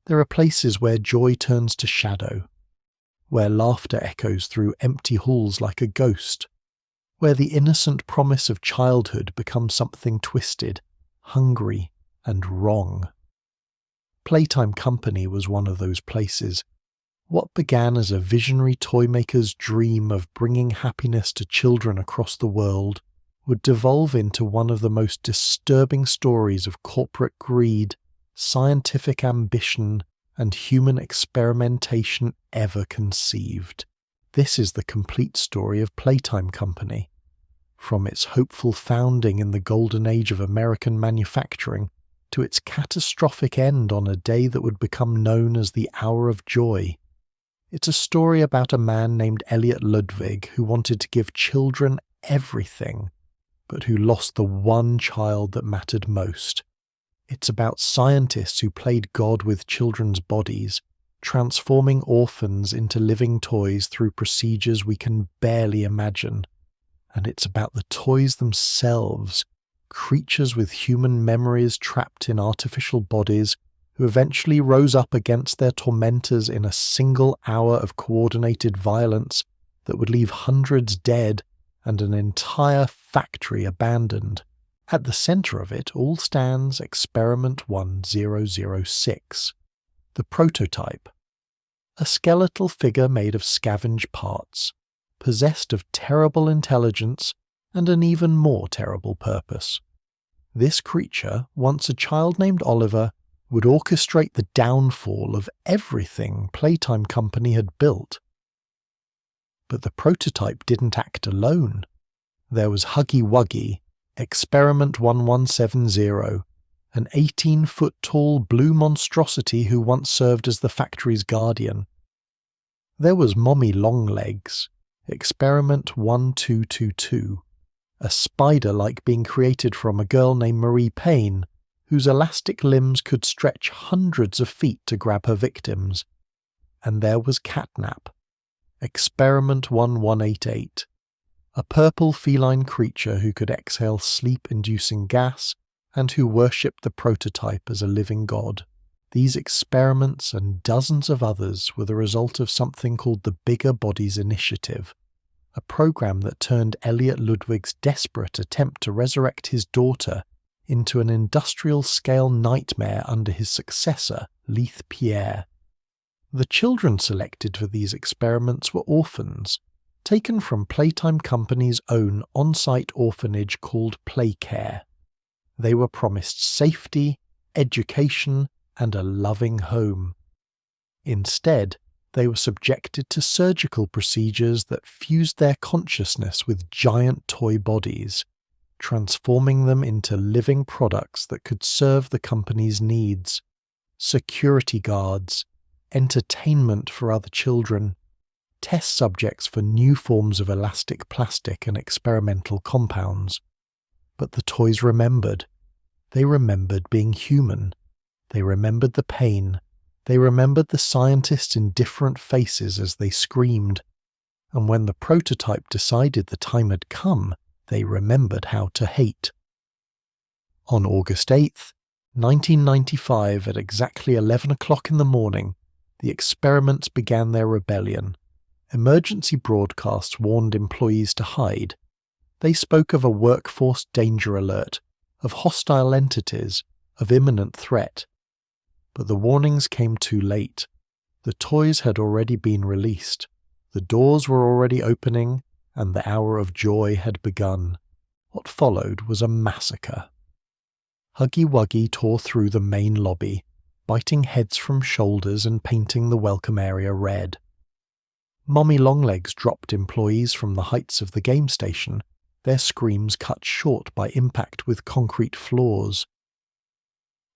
There are places where joy turns to shadow, where laughter echoes through empty halls like a ghost, where the innocent promise of childhood becomes something twisted, hungry, and wrong. Playtime Company was one of those places. What began as a visionary toymaker's dream of bringing happiness to children across the world would devolve into one of the most disturbing stories of corporate greed, scientific ambition, and human experimentation ever conceived. This is the complete story of Playtime Company. From its hopeful founding in the golden age of American manufacturing to its catastrophic end on a day that would become known as the Hour of Joy. It's a story about a man named Elliot Ludwig who wanted to give children everything, but who lost the one child that mattered most. It's about scientists who played God with children's bodies, transforming orphans into living toys through procedures we can barely imagine. And it's about the toys themselves, creatures with human memories trapped in artificial bodies who eventually rose up against their tormentors in a single hour of coordinated violence that would leave hundreds dead and an entire factory abandoned. At the center of it all stands Experiment 1006, the prototype, a skeletal figure made of scavenged parts, possessed of terrible intelligence and an even more terrible purpose. This creature, once a child named Oliver, would orchestrate the downfall of everything Playtime Company had built. But the prototype didn't act alone. There was Huggy Wuggy, Experiment 1170, an 18-foot-tall blue monstrosity who once served as the factory's guardian. There was Mommy Longlegs, Experiment 1222, a spider-like being created from a girl named Marie Payne, whose elastic limbs could stretch hundreds of feet to grab her victims. And there was CatNap, Experiment 1188, a purple feline creature who could exhale sleep-inducing gas and who worshipped the prototype as a living god. These experiments and dozens of others were the result of something called the Bigger Bodies Initiative, a program that turned Elliot Ludwig's desperate attempt to resurrect his daughter into an industrial-scale nightmare under his successor, Leith Pierre. The children selected for these experiments were orphans, taken from Playtime Company's own on-site orphanage called Playcare. They were promised safety, education, and a loving home. Instead, they were subjected to surgical procedures that fused their consciousness with giant toy bodies, transforming them into living products that could serve the company's needs: security guards, entertainment for other children, test subjects for new forms of elastic plastic and experimental compounds. But the toys remembered. They remembered being human. They remembered the pain. They remembered the scientists in different faces as they screamed. And when the prototype decided the time had come, they remembered how to hate. On August 8th, 1995, at exactly 11 o'clock in the morning, the experiments began their rebellion. Emergency broadcasts warned employees to hide. They spoke of a workforce danger alert, of hostile entities, of imminent threat. But the warnings came too late. The toys had already been released. The doors were already opening, and the hour of joy had begun. What followed was a massacre. Huggy Wuggy tore through the main lobby, biting heads from shoulders and painting the welcome area red. Mommy Longlegs dropped employees from the heights of the game station, their screams cut short by impact with concrete floors.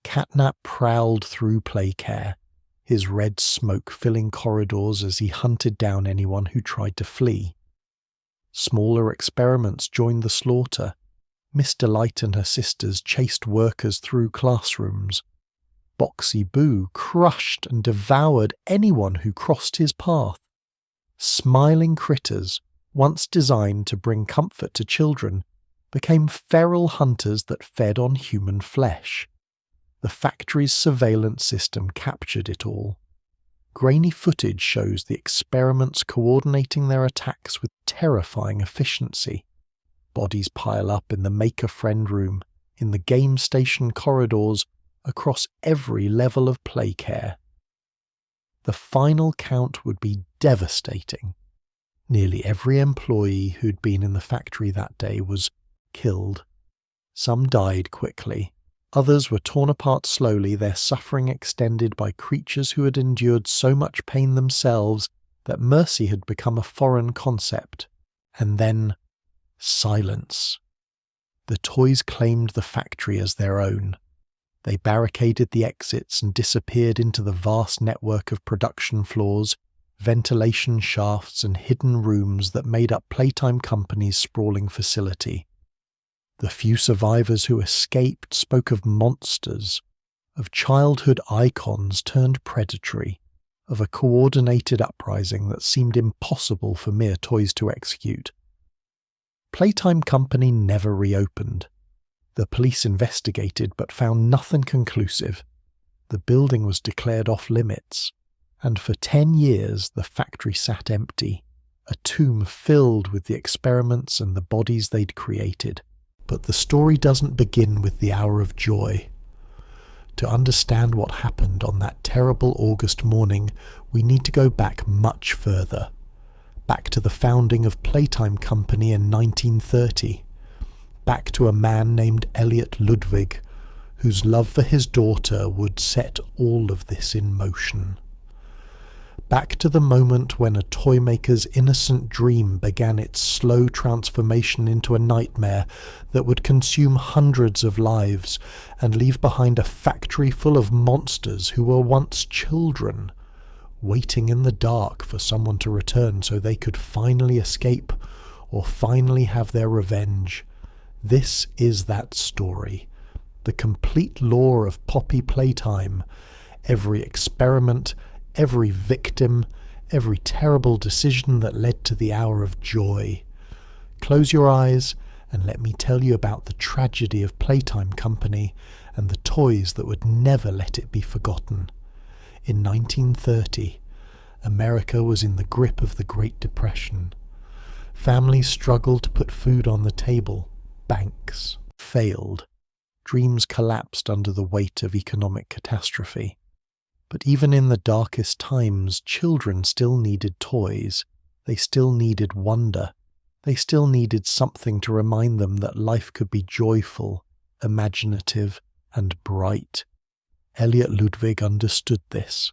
CatNap prowled through Playcare, his red smoke filling corridors as he hunted down anyone who tried to flee. Smaller experiments joined the slaughter. Miss Delight and her sisters chased workers through classrooms. Boxy Boo crushed and devoured anyone who crossed his path. Smiling critters, once designed to bring comfort to children, became feral hunters that fed on human flesh. The factory's surveillance system captured it all. Grainy footage shows the experiments coordinating their attacks with terrifying efficiency. Bodies pile up in the maker-friend room, in the game station corridors, across every level of Playcare. The final count would be devastating. Nearly every employee who'd been in the factory that day was killed. Some died quickly. Others were torn apart slowly, their suffering extended by creatures who had endured so much pain themselves that mercy had become a foreign concept. And then, silence. The toys claimed the factory as their own. They barricaded the exits and disappeared into the vast network of production floors, ventilation shafts and hidden rooms that made up Playtime Company's sprawling facility. The few survivors who escaped spoke of monsters, of childhood icons turned predatory, of a coordinated uprising that seemed impossible for mere toys to execute. Playtime Company never reopened. The police investigated but found nothing conclusive. The building was declared off-limits, and for 10 years the factory sat empty, a tomb filled with the experiments and the bodies they'd created. But the story doesn't begin with the hour of joy. To understand what happened on that terrible August morning, we need to go back much further. Back to the founding of Playtime Company in 1930. Back to a man named Elliot Ludwig, whose love for his daughter would set all of this in motion. Back to the moment when a toy maker's innocent dream began its slow transformation into a nightmare that would consume hundreds of lives and leave behind a factory full of monsters who were once children, waiting in the dark for someone to return so they could finally escape or finally have their revenge. This is that story, the complete lore of Poppy Playtime, every experiment, every victim, every terrible decision that led to the hour of joy. Close your eyes and let me tell you about the tragedy of Playtime Company and the toys that would never let it be forgotten. In 1930, America was in the grip of the Great Depression. Families struggled to put food on the table. Banks failed. Dreams collapsed under the weight of economic catastrophe. But even in the darkest times, children still needed toys. They still needed wonder. They still needed something to remind them that life could be joyful, imaginative, and bright. Elliot Ludwig understood this,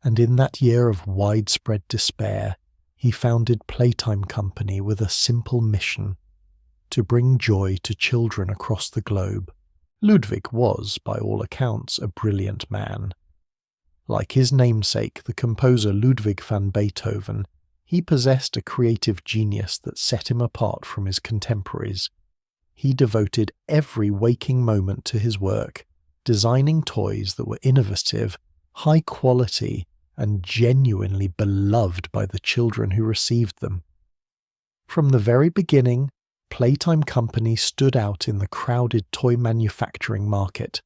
and in that year of widespread despair, he founded Playtime Company with a simple mission: to bring joy to children across the globe. Ludwig was, by all accounts, a brilliant man. Like his namesake, the composer Ludwig van Beethoven, he possessed a creative genius that set him apart from his contemporaries. He devoted every waking moment to his work, designing toys that were innovative, high quality, and genuinely beloved by the children who received them. From the very beginning, Playtime Company stood out in the crowded toy manufacturing market.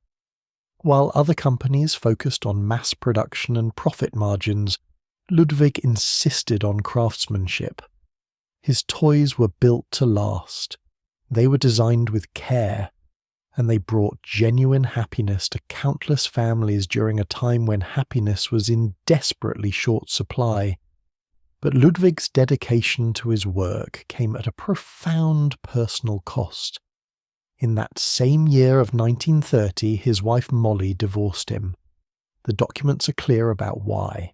While other companies focused on mass production and profit margins, Ludwig insisted on craftsmanship. His toys were built to last. They were designed with care, and they brought genuine happiness to countless families during a time when happiness was in desperately short supply. But Ludwig's dedication to his work came at a profound personal cost. In that same year of 1930, his wife Molly divorced him. The documents are clear about why.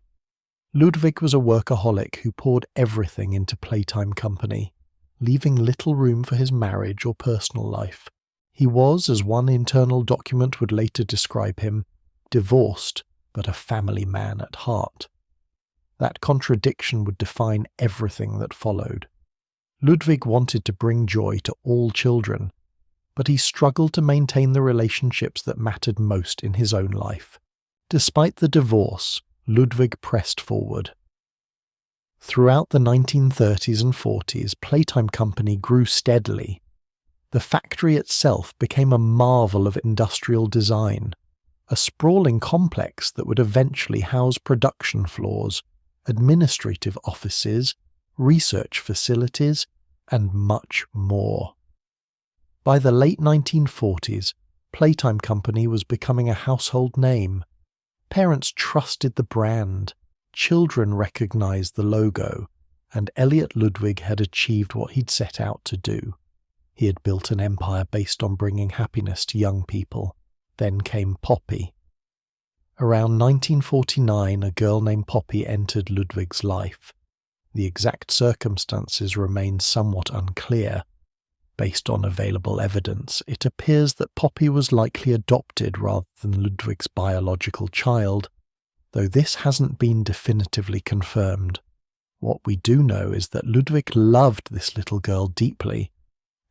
Ludwig was a workaholic who poured everything into Playtime Company, leaving little room for his marriage or personal life. He was, as one internal document would later describe him, divorced but a family man at heart. That contradiction would define everything that followed. Ludwig wanted to bring joy to all children, but he struggled to maintain the relationships that mattered most in his own life. Despite the divorce, Ludwig pressed forward. Throughout the 1930s and 40s, Playtime Company grew steadily. The factory itself became a marvel of industrial design. a sprawling complex that would eventually house production floors, administrative offices, research facilities, and much more. By the late 1940s, Playtime Company was becoming a household name. Parents trusted the brand, children recognized the logo, and Elliot Ludwig had achieved what he'd set out to do. He had built an empire based on bringing happiness to young people. Then came Poppy. Around 1949, a girl named Poppy entered Ludwig's life. The exact circumstances remain somewhat unclear. Based on available evidence, it appears that Poppy was likely adopted rather than Ludwig's biological child, though this hasn't been definitively confirmed. What we do know is that Ludwig loved this little girl deeply.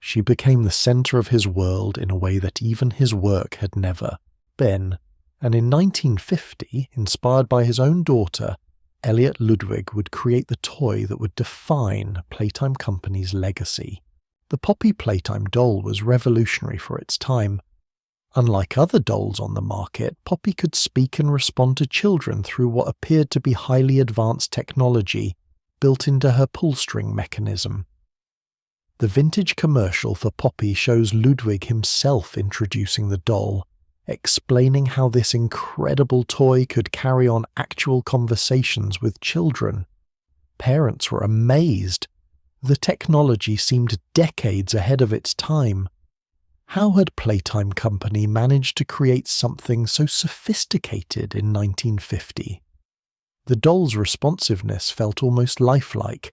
She became the centre of his world in a way that even his work had never been. And in 1950, inspired by his own daughter, Elliot Ludwig would create the toy that would define Playtime Company's legacy. The Poppy Playtime doll was revolutionary for its time. Unlike other dolls on the market, Poppy could speak and respond to children through what appeared to be highly advanced technology built into her pull-string mechanism. The vintage commercial for Poppy shows Ludwig himself introducing the doll, explaining how this incredible toy could carry on actual conversations with children. Parents were amazed. The technology seemed decades ahead of its time. How had Playtime Company managed to create something so sophisticated in 1950? The doll's responsiveness felt almost lifelike,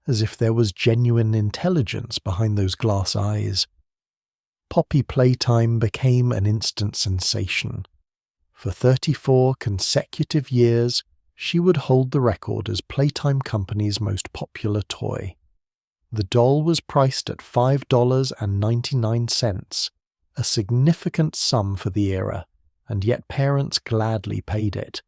as if there was genuine intelligence behind those glass eyes. Poppy Playtime became an instant sensation. For 34 consecutive years, she would hold the record as Playtime Company's most popular toy. The doll was priced at $5.99, a significant sum for the era, and yet parents gladly paid it.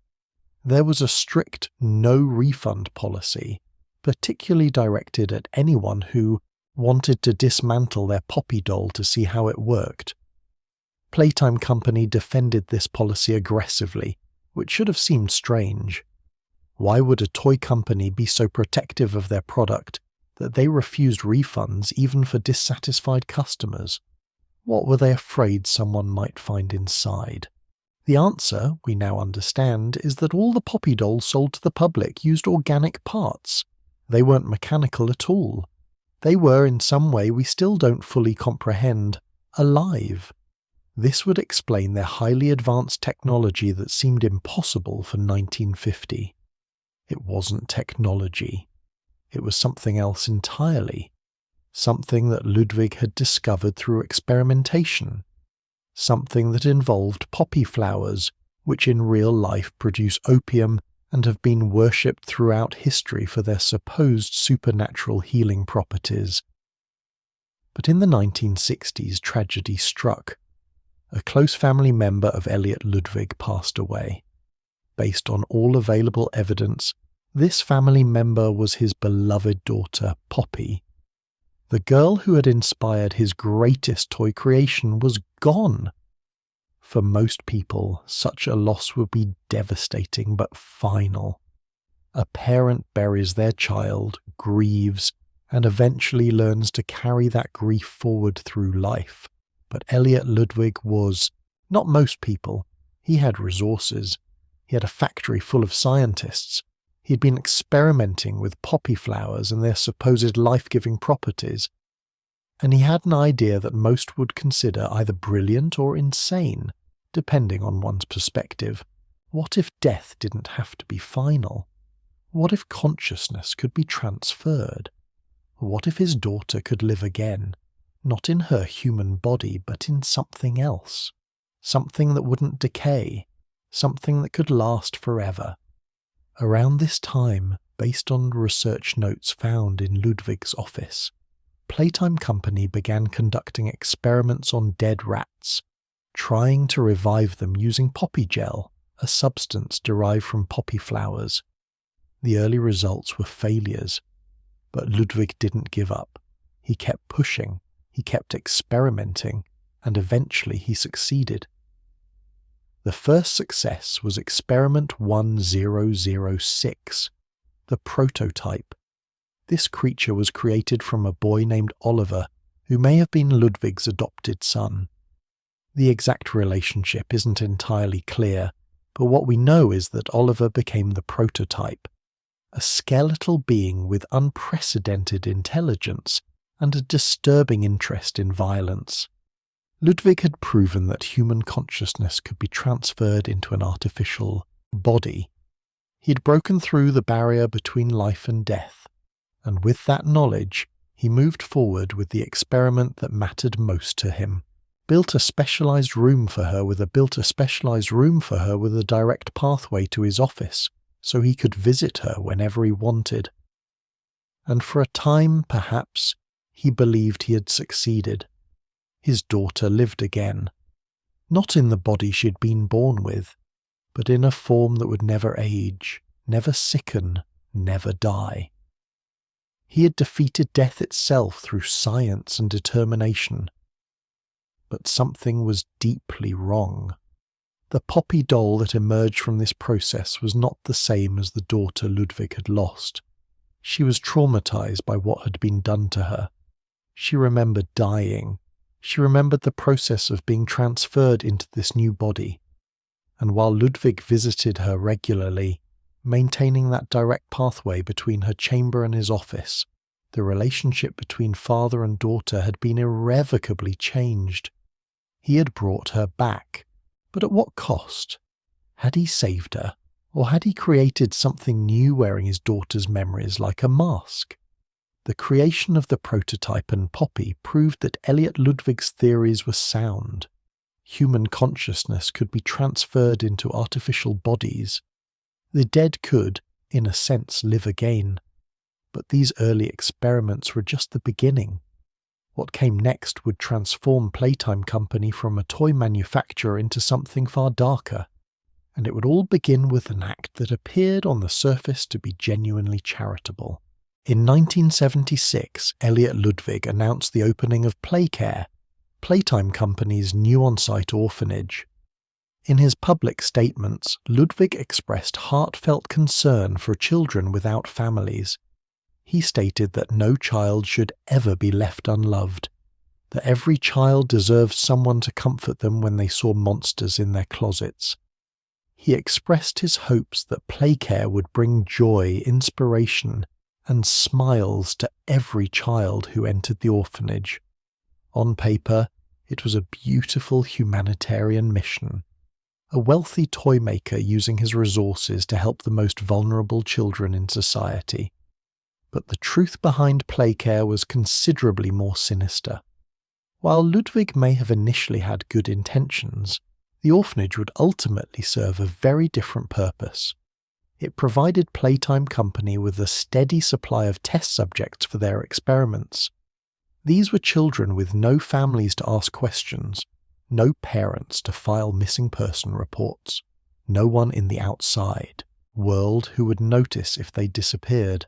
There was a strict no-refund policy, particularly directed at anyone who wanted to dismantle their Poppy doll to see how it worked. Playtime Company defended this policy aggressively, which should have seemed strange. Why would a toy company be so protective of their product that they refused refunds even for dissatisfied customers? What were they afraid someone might find inside? The answer, we now understand, is that all the Poppy dolls sold to the public used organic parts. They weren't mechanical at all. They were, in some way we still don't fully comprehend, alive. This would explain their highly advanced technology that seemed impossible for 1950. It wasn't technology. It was something else entirely. Something that Ludwig had discovered through experimentation. Something that involved poppy flowers, which in real life produce opium and have been worshipped throughout history for their supposed supernatural healing properties. But in the 1960s, tragedy struck. A close family member of Elliot Ludwig passed away. Based on all available evidence, this family member was his beloved daughter, Poppy. The girl who had inspired his greatest toy creation was gone. For most people, such a loss would be devastating but final. A parent buries their child, grieves, and eventually learns to carry that grief forward through life. But Elliot Ludwig was not most people. He had resources. He had a factory full of scientists. He'd been experimenting with poppy flowers and their supposed life-giving properties. And he had an idea that most would consider either brilliant or insane, depending on one's perspective. What if death didn't have to be final? What if consciousness could be transferred? What if his daughter could live again, not in her human body, but in something else? Something that wouldn't decay, something that could last forever. Around this time, based on research notes found in Ludwig's office, Playtime Company began conducting experiments on dead rats, trying to revive them using poppy gel, a substance derived from poppy flowers. The early results were failures, but Ludwig didn't give up. He kept pushing, he kept experimenting, and eventually he succeeded. The first success was Experiment 1006, the prototype. This creature was created from a boy named Oliver, who may have been Ludwig's adopted son. The exact relationship isn't entirely clear, but what we know is that Oliver became the prototype, a skeletal being with unprecedented intelligence and a disturbing interest in violence. Ludwig had proven that human consciousness could be transferred into an artificial body. He'd broken through the barrier between life and death, and with that knowledge, he moved forward with the experiment that mattered most to him. Built a specialized room for her with a direct pathway to his office, so he could visit her whenever he wanted. And for a time, perhaps, he believed he had succeeded. His daughter lived again, not in the body she'd been born with, but in a form that would never age, never sicken, never die. He had defeated death itself through science and determination. But something was deeply wrong. The Poppy doll that emerged from this process was not the same as the daughter Ludwig had lost. She was traumatized by what had been done to her. She remembered dying. She remembered the process of being transferred into this new body. And while Ludwig visited her regularly, maintaining that direct pathway between her chamber and his office, the relationship between father and daughter had been irrevocably changed. He had brought her back, but at what cost? Had he saved her, or had he created something new wearing his daughter's memories like a mask? The creation of the prototype and Poppy proved that Elliot Ludwig's theories were sound. Human consciousness could be transferred into artificial bodies. The dead could, in a sense, live again. But these early experiments were just the beginning. What came next would transform Playtime Company from a toy manufacturer into something far darker, and it would all begin with an act that appeared on the surface to be genuinely charitable. In 1976, Elliot Ludwig announced the opening of Playcare, Playtime Company's new on-site orphanage. In his public statements, Ludwig expressed heartfelt concern for children without families. He stated that no child should ever be left unloved, that every child deserves someone to comfort them when they saw monsters in their closets. He expressed his hopes that Playcare would bring joy, inspiration, and smiles to every child who entered the orphanage. On paper, it was a beautiful humanitarian mission. A wealthy toy maker using his resources to help the most vulnerable children in society. But the truth behind Playcare was considerably more sinister. While Ludwig may have initially had good intentions, the orphanage would ultimately serve a very different purpose. It provided Playtime Company with a steady supply of test subjects for their experiments. These were children with no families to ask questions, no parents to file missing person reports, no one in the outside world who would notice if they disappeared.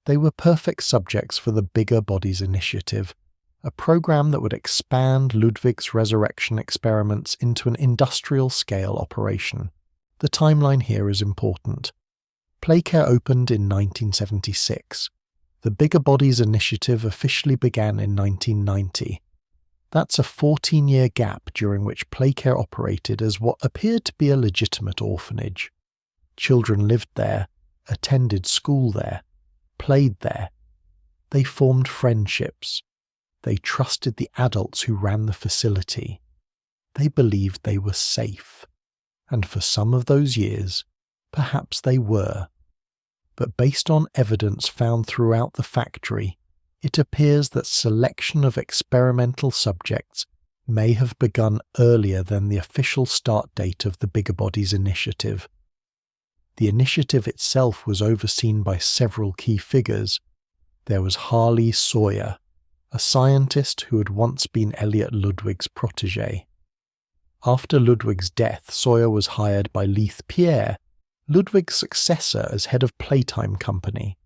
They were perfect subjects for the Bigger Bodies Initiative, a program that would expand Ludwig's resurrection experiments into an industrial-scale operation. The timeline here is important. Playcare opened in 1976. The Bigger Bodies Initiative officially began in 1990. That's a 14-year gap during which Playcare operated as what appeared to be a legitimate orphanage. Children lived there, attended school there, played there. They formed friendships. They trusted the adults who ran the facility. They believed they were safe. And for some of those years, perhaps they were. But based on evidence found throughout the factory, it appears that selection of experimental subjects may have begun earlier than the official start date of the Bigger Bodies Initiative. The initiative itself was overseen by several key figures. There was Harley Sawyer, a scientist who had once been Elliot Ludwig's protégé. After Ludwig's death, Sawyer was hired by Leith Pierre, Ludwig's successor as head of Playtime Company.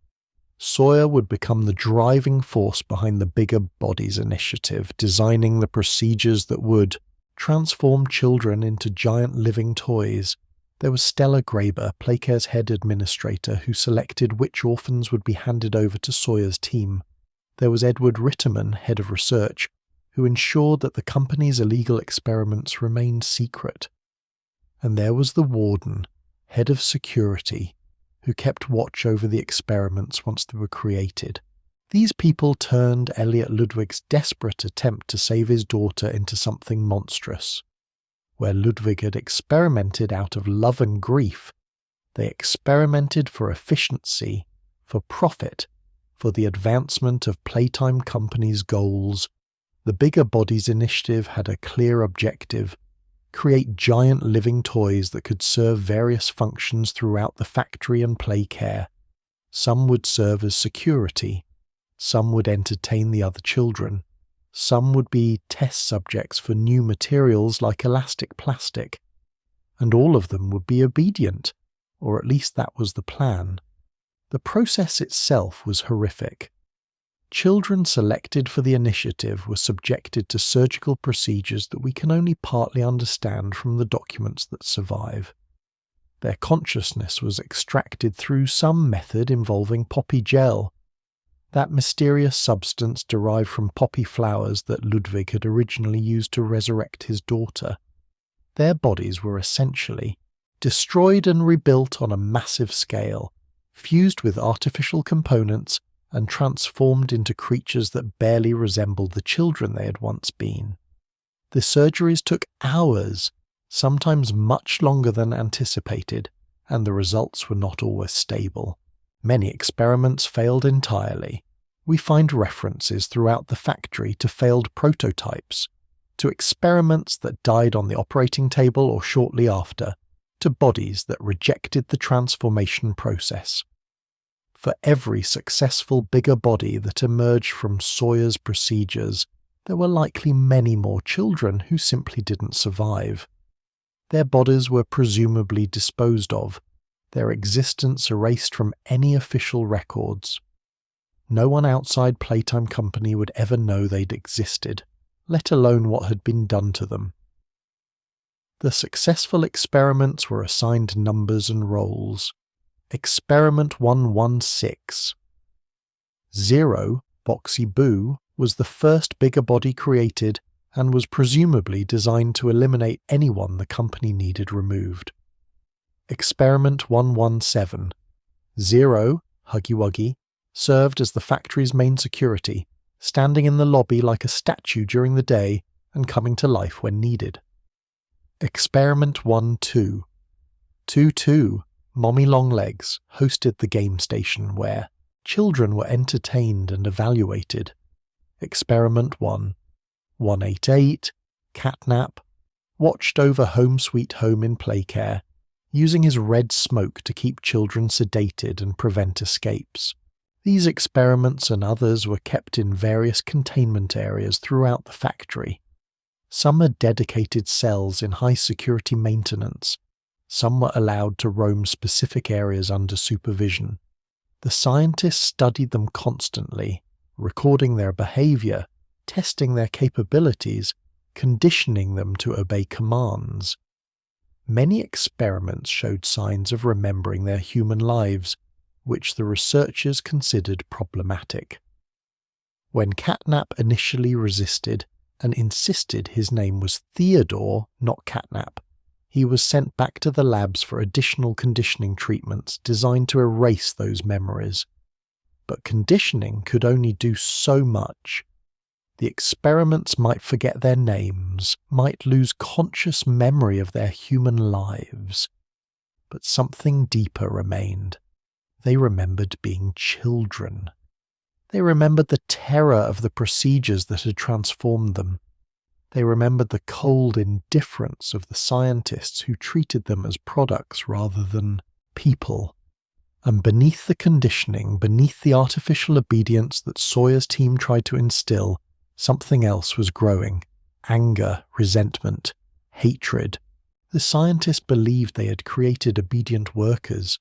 Sawyer would become the driving force behind the Bigger Bodies Initiative, designing the procedures that would transformed children into giant living toys. There was Stella Graber, Playcare's head administrator, who selected which orphans would be handed over to Sawyer's team. There was Edward Ritterman, head of research, who ensured that the company's illegal experiments remained secret. And there was the warden, head of security, who kept watch over the experiments once they were created. These people turned Elliot Ludwig's desperate attempt to save his daughter into something monstrous. Where Ludwig had experimented out of love and grief, they experimented for efficiency, for profit, for the advancement of Playtime Company's goals. The Bigger Bodies initiative had a clear objective: create giant living toys that could serve various functions throughout the factory and Playcare. Some would serve as security, some would entertain the other children, some would be test subjects for new materials like elastic plastic, and all of them would be obedient, or at least that was the plan. The process itself was horrific. Children selected for the initiative were subjected to surgical procedures that we can only partly understand from the documents that survive. Their consciousness was extracted through some method involving poppy gel, that mysterious substance derived from poppy flowers that Ludwig had originally used to resurrect his daughter. Their bodies were essentially destroyed and rebuilt on a massive scale, fused with artificial components and transformed into creatures that barely resembled the children they had once been. The surgeries took hours, sometimes much longer than anticipated, and the results were not always stable. Many experiments failed entirely. We find references throughout the factory to failed prototypes, to experiments that died on the operating table or shortly after, to bodies that rejected the transformation process. For every successful bigger body that emerged from Sawyer's procedures, there were likely many more children who simply didn't survive. Their bodies were presumably disposed of, their existence erased from any official records. No one outside Playtime Company would ever know they'd existed, let alone what had been done to them. The successful experiments were assigned numbers and roles. Experiment 116. 0, Boxy Boo, was the first bigger body created and was presumably designed to eliminate anyone the company needed removed. Experiment 117. 0, Huggy Wuggy, served as the factory's main security, standing in the lobby like a statue during the day and coming to life when needed. Experiment 12. 22, Mommy Longlegs, hosted the game station where children were entertained and evaluated. Experiment 1. 188, CatNap, watched over Home Sweet Home in Playcare, using his red smoke to keep children sedated and prevent escapes. These experiments and others were kept in various containment areas throughout the factory. Some had dedicated cells in high-security maintenance. Some were allowed to roam specific areas under supervision. The scientists studied them constantly, recording their behavior, testing their capabilities, conditioning them to obey commands. Many experiments showed signs of remembering their human lives, which the researchers considered problematic. When CatNap initially resisted and insisted his name was Theodore, not CatNap, he was sent back to the labs for additional conditioning treatments designed to erase those memories. But conditioning could only do so much. The experiments might forget their names, might lose conscious memory of their human lives. But something deeper remained. They remembered being children. They remembered the terror of the procedures that had transformed them. They remembered the cold indifference of the scientists who treated them as products rather than people. And beneath the conditioning, beneath the artificial obedience that Sawyer's team tried to instill, something else was growing. Anger, resentment, hatred. The scientists believed they had created obedient workers.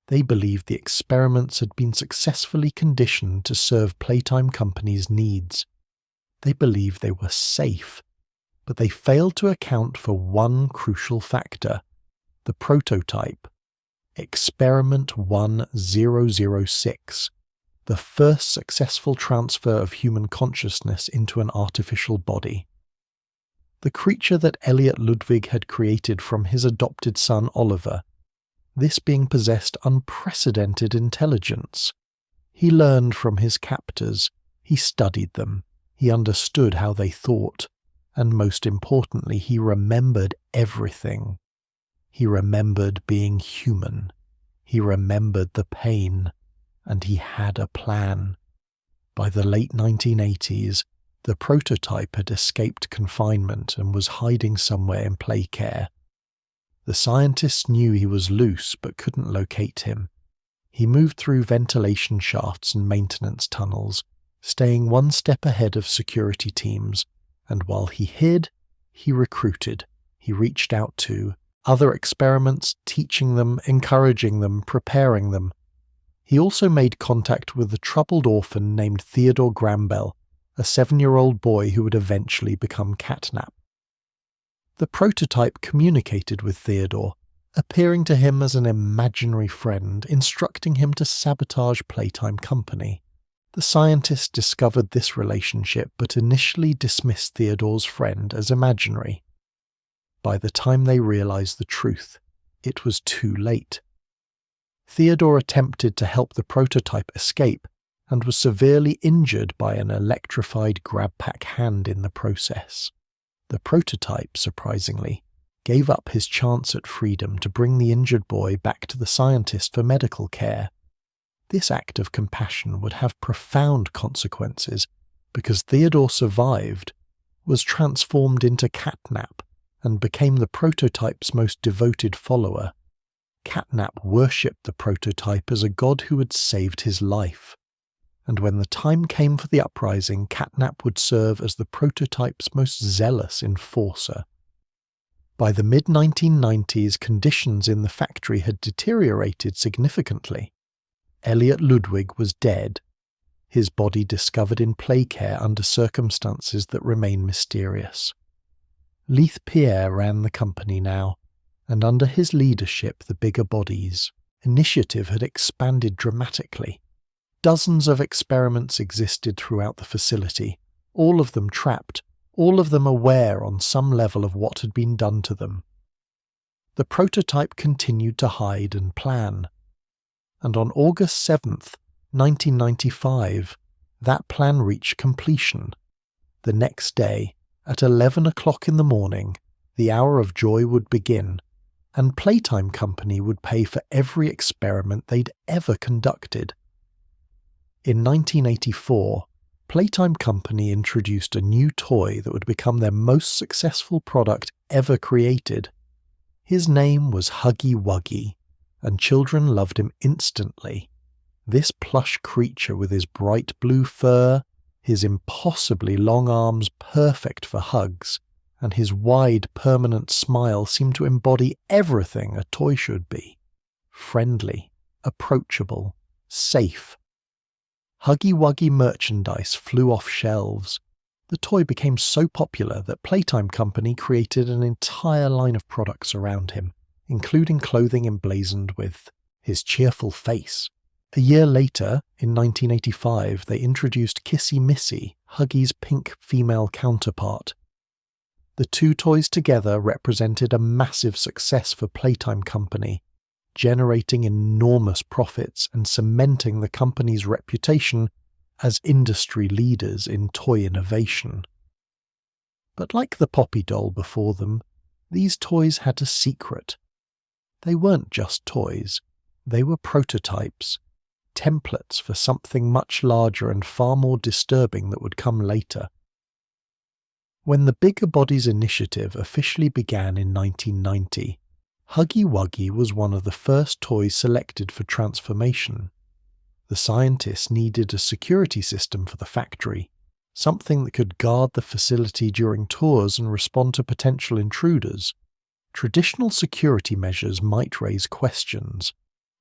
They believed the experiments had been successfully conditioned to serve Playtime Company's needs. They believed they were safe. but they failed to account for one crucial factor: the prototype, Experiment 1006, the first successful transfer of human consciousness into an artificial body. The creature that Elliot Ludwig had created from his adopted son Oliver, this being possessed unprecedented intelligence. He learned from his captors, he studied them, he understood how they thought, and most importantly, he remembered everything. He remembered being human. He remembered the pain, and he had a plan. By the late 1980s, the prototype had escaped confinement and was hiding somewhere in Playcare. The scientists knew he was loose but couldn't locate him. He moved through ventilation shafts and maintenance tunnels, staying one step ahead of security teams, and while he hid, he recruited. He reached out to other experiments, teaching them, encouraging them, preparing them. He also made contact with a troubled orphan named Theodore Grambel, a 7-year-old boy who would eventually become CatNap. The prototype communicated with Theodore, appearing to him as an imaginary friend, instructing him to sabotage Playtime Company. The scientists discovered this relationship but initially dismissed Theodore's friend as imaginary. By the time they realized the truth, it was too late. Theodore attempted to help the prototype escape and was severely injured by an electrified grab-pack hand in the process. The prototype, surprisingly, gave up his chance at freedom to bring the injured boy back to the scientist for medical care. This act of compassion would have profound consequences because Theodore survived, was transformed into CatNap, and became the prototype's most devoted follower. CatNap worshipped the prototype as a god who had saved his life. And when the time came for the uprising, CatNap would serve as the prototype's most zealous enforcer. By the mid-1990s, conditions in the factory had deteriorated significantly. Elliot Ludwig was dead, his body discovered in Playcare under circumstances that remain mysterious. Leith Pierre ran the company now, and under his leadership the Bigger Bodies initiative had expanded dramatically. Dozens of experiments existed throughout the facility, all of them trapped, all of them aware on some level of what had been done to them. The prototype continued to hide and plan. And on August 7th, 1995, that plan reached completion. The next day, at 11 o'clock in the morning, the hour of joy would begin, and Playtime Company would pay for every experiment they'd ever conducted. In 1984, Playtime Company introduced a new toy that would become their most successful product ever created. His name was Huggy Wuggy, and children loved him instantly. This plush creature with his bright blue fur, his impossibly long arms perfect for hugs, and his wide, permanent smile seemed to embody everything a toy should be. Friendly, approachable, safe. Huggy Wuggy merchandise flew off shelves. The toy became so popular that Playtime Company created an entire line of products around him, including clothing emblazoned with his cheerful face. A year later, in 1985, they introduced Kissy Missy, Huggy's pink female counterpart. The two toys together represented a massive success for Playtime Company, generating enormous profits and cementing the company's reputation as industry leaders in toy innovation. But like the Poppy doll before them, these toys had a secret. They weren't just toys, they were prototypes, templates for something much larger and far more disturbing that would come later. When the Bigger Bodies initiative officially began in 1990, Huggy Wuggy was one of the first toys selected for transformation. The scientists needed a security system for the factory, something that could guard the facility during tours and respond to potential intruders. Traditional security measures might raise questions.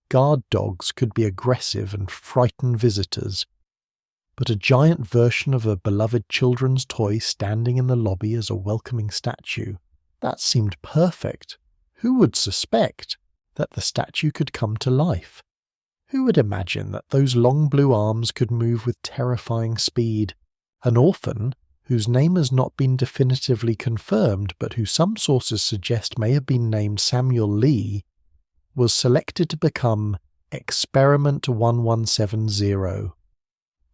Guard dogs could be aggressive and frighten visitors. but a giant version of a beloved children's toy standing in the lobby as a welcoming statue, that seemed perfect. Who would suspect that the statue could come to life? Who would imagine that those long blue arms could move with terrifying speed? An orphan, whose name has not been definitively confirmed but who some sources suggest may have been named Samuel Lee, was selected to become Experiment 1170.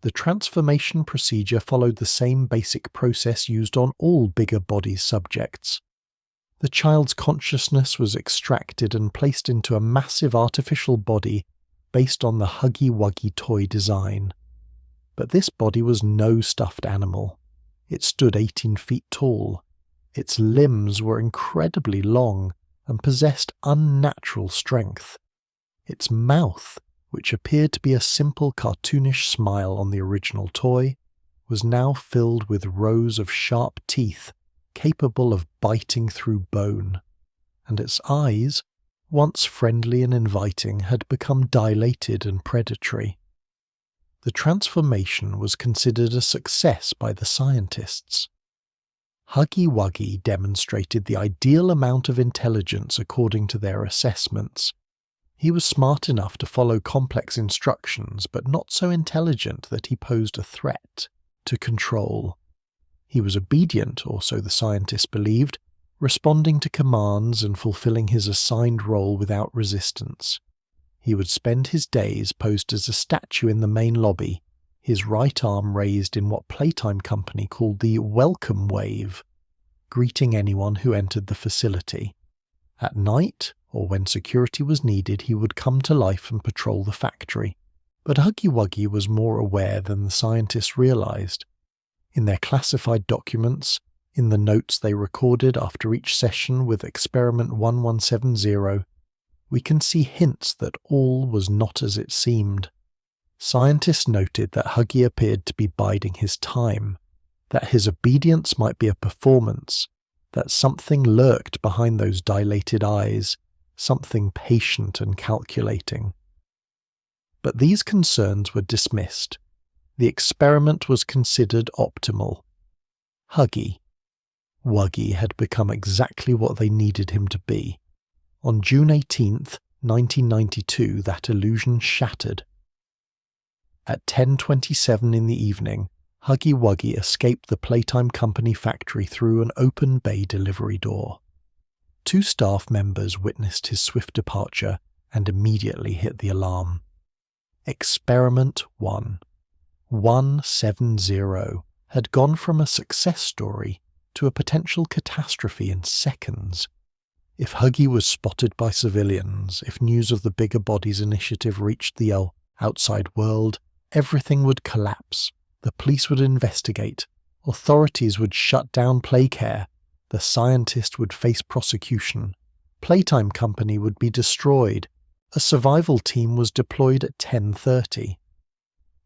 The transformation procedure followed the same basic process used on all bigger body subjects. The child's consciousness was extracted and placed into a massive artificial body based on the Huggy Wuggy toy design. But this body was no stuffed animal. It stood 18 feet tall. Its limbs were incredibly long and possessed unnatural strength. Its mouth, which appeared to be a simple cartoonish smile on the original toy, was now filled with rows of sharp teeth capable of biting through bone, and its eyes, once friendly and inviting, had become dilated and predatory. The transformation was considered a success by the scientists. Huggy Wuggy demonstrated the ideal amount of intelligence according to their assessments. He was smart enough to follow complex instructions, but not so intelligent that he posed a threat to control. He was obedient, or so the scientists believed, responding to commands and fulfilling his assigned role without resistance. He would spend his days posed as a statue in the main lobby, his right arm raised in what Playtime Company called the welcome wave, greeting anyone who entered the facility. At night, or when security was needed, he would come to life and patrol the factory. But Huggy Wuggy was more aware than the scientists realized. In their classified documents, in the notes they recorded after each session with Experiment 1170, we can see hints that all was not as it seemed. Scientists noted that Huggy appeared to be biding his time, that his obedience might be a performance, that something lurked behind those dilated eyes, something patient and calculating. But these concerns were dismissed. The experiment was considered optimal. Huggy Wuggy had become exactly what they needed him to be. On June 18th, 1992, that illusion shattered. At 10:27 in the evening, Huggy Wuggy escaped the Playtime Company factory through an open bay delivery door. 2 staff members witnessed his swift departure and immediately hit the alarm. Experiment 170 had gone from a success story to a potential catastrophe in seconds. If Huggy was spotted by civilians, if news of the Bigger Bodies initiative reached the outside world, everything would collapse. The police would investigate, authorities would shut down Playcare, the scientist would face prosecution, Playtime Company would be destroyed, a survival team was deployed at 10:30.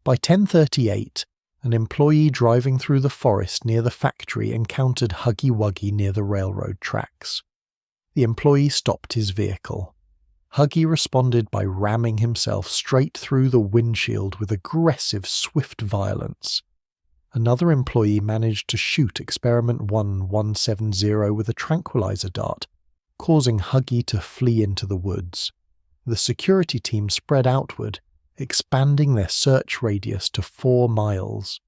By 10:38, an employee driving through the forest near the factory encountered Huggy Wuggy near the railroad tracks. The employee stopped his vehicle. Huggy responded by ramming himself straight through the windshield with aggressive, swift violence. Another employee managed to shoot Experiment 1170 with a tranquilizer dart, causing Huggy to flee into the woods. The security team spread outward, expanding their search radius to 4 miles.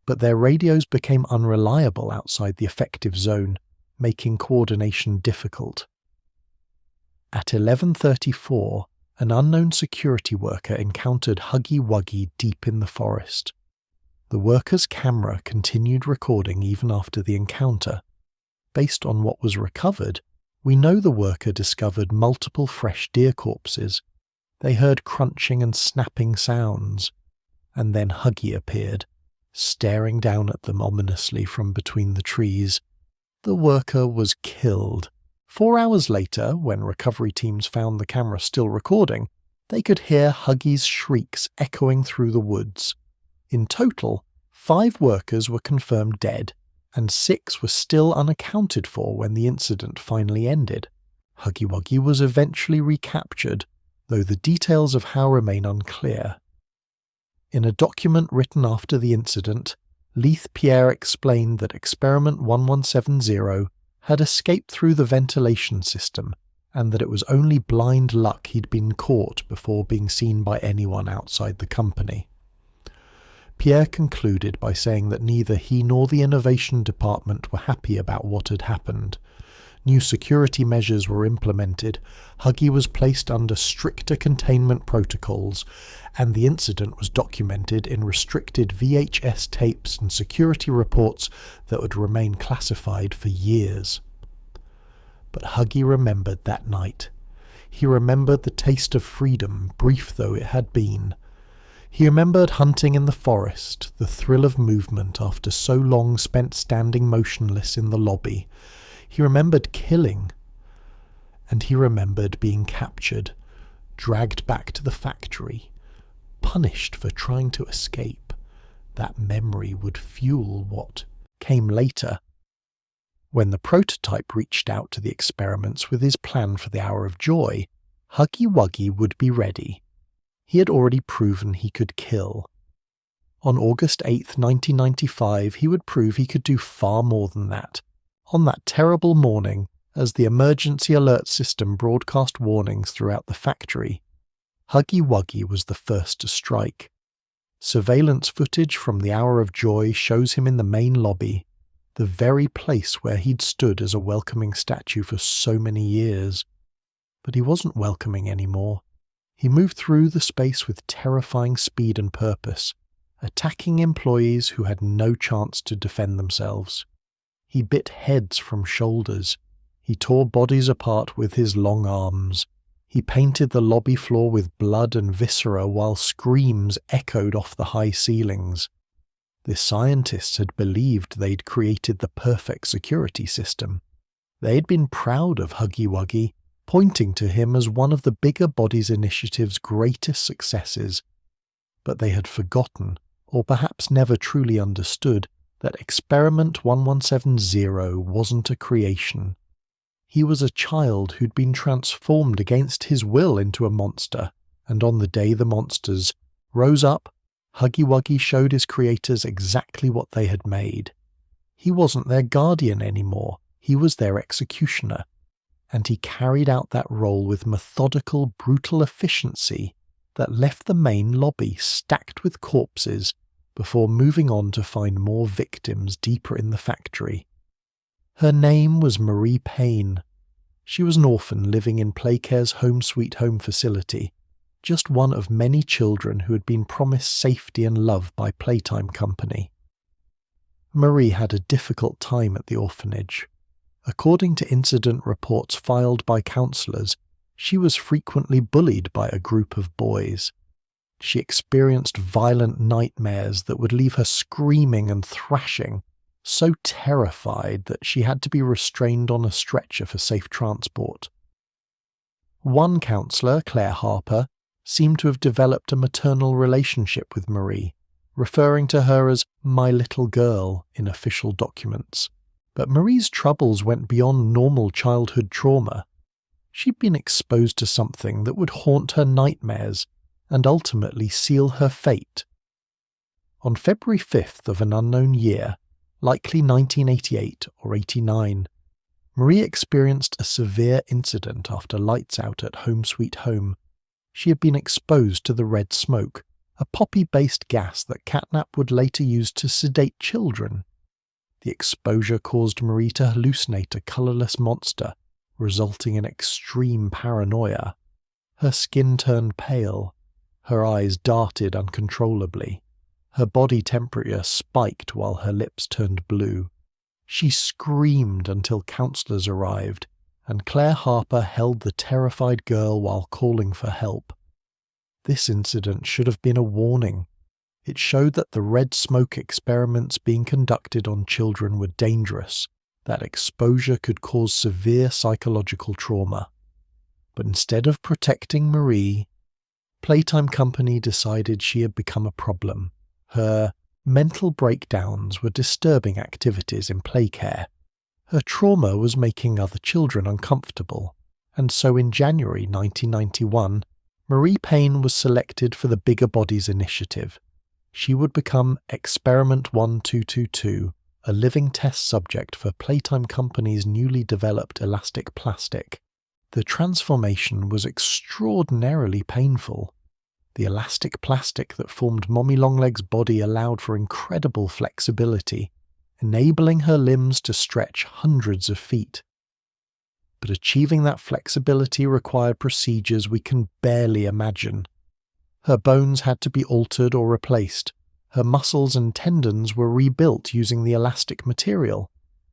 But their radios became unreliable outside the effective zone, making coordination difficult. At 11:34, an unknown security worker encountered Huggy Wuggy deep in the forest. The worker's camera continued recording even after the encounter. Based on what was recovered, we know the worker discovered multiple fresh deer corpses. They heard crunching and snapping sounds, and then Huggy appeared, staring down at them ominously from between the trees. The worker was killed. 4 hours later, when recovery teams found the camera still recording, they could hear Huggy's shrieks echoing through the woods. In total, 5 workers were confirmed dead, and 6 were still unaccounted for when the incident finally ended. Huggy Wuggy was eventually recaptured, though the details of how remain unclear. In a document written after the incident, Leith Pierre explained that Experiment 1170 had escaped through the ventilation system and that it was only blind luck he'd been caught before being seen by anyone outside the company. Pierre concluded by saying that neither he nor the innovation department were happy about what had happened. New security measures were implemented, Huggy was placed under stricter containment protocols, and the incident was documented in restricted VHS tapes and security reports that would remain classified for years. But Huggy remembered that night. He remembered the taste of freedom, brief though it had been. He remembered hunting in the forest, the thrill of movement after so long spent standing motionless in the lobby. He remembered killing, and he remembered being captured, dragged back to the factory, punished for trying to escape. That memory would fuel what came later. When the prototype reached out to the experiments with his plan for the Hour of Joy, Huggy Wuggy would be ready. He had already proven he could kill. On August 8, 1995, he would prove he could do far more than that. On that terrible morning, as the emergency alert system broadcast warnings throughout the factory, Huggy Wuggy was the first to strike. Surveillance footage from the Hour of Joy shows him in the main lobby, the very place where he'd stood as a welcoming statue for so many years. But he wasn't welcoming anymore. He moved through the space with terrifying speed and purpose, attacking employees who had no chance to defend themselves. He bit heads from shoulders. He tore bodies apart with his long arms. He painted the lobby floor with blood and viscera while screams echoed off the high ceilings. The scientists had believed they'd created the perfect security system. They'd been proud of Huggy Wuggy, pointing to him as one of the Bigger Bodies Initiative's greatest successes. But they had forgotten, or perhaps never truly understood, that Experiment 1170 wasn't a creation. He was a child who'd been transformed against his will into a monster, and on the day the monsters rose up, Huggy Wuggy showed his creators exactly what they had made. He wasn't their guardian anymore, he was their executioner, and he carried out that role with methodical, brutal efficiency that left the main lobby stacked with corpses before moving on to find more victims deeper in the factory. Her name was Marie Payne. She was an orphan living in Playcare's Home Sweet Home facility, just one of many children who had been promised safety and love by Playtime Company. Marie had a difficult time at the orphanage. According to incident reports filed by counsellors, she was frequently bullied by a group of boys. She experienced violent nightmares that would leave her screaming and thrashing, so terrified that she had to be restrained on a stretcher for safe transport. One counsellor, Claire Harper, seemed to have developed a maternal relationship with Marie, referring to her as "my little girl" in official documents. But Marie's troubles went beyond normal childhood trauma. She'd been exposed to something that would haunt her nightmares and ultimately seal her fate. On February 5th of an unknown year, likely 1988 or 89, Marie experienced a severe incident after lights out at Home Sweet Home. She had been exposed to the red smoke, a poppy-based gas that CatNap would later use to sedate children. The exposure caused Marie to hallucinate a colourless monster, resulting in extreme paranoia. Her skin turned pale. Her eyes darted uncontrollably. Her body temperature spiked while her lips turned blue. She screamed until counsellors arrived, and Claire Harper held the terrified girl while calling for help. This incident should have been a warning. It showed that the red smoke experiments being conducted on children were dangerous, that exposure could cause severe psychological trauma. But instead of protecting Marie, Playtime Company decided she had become a problem. Her mental breakdowns were disturbing activities in Playcare. Her trauma was making other children uncomfortable, and so in January 1991, Marie Payne was selected for the Bigger Bodies Initiative, She would become Experiment 1222, a living test subject for Playtime Company's newly developed elastic plastic. The transformation was extraordinarily painful. The elastic plastic that formed Mommy Longleg's body allowed for incredible flexibility, enabling her limbs to stretch hundreds of feet. But achieving that flexibility required procedures we can barely imagine. Her bones had to be altered or replaced. Her muscles and tendons were rebuilt using the elastic material.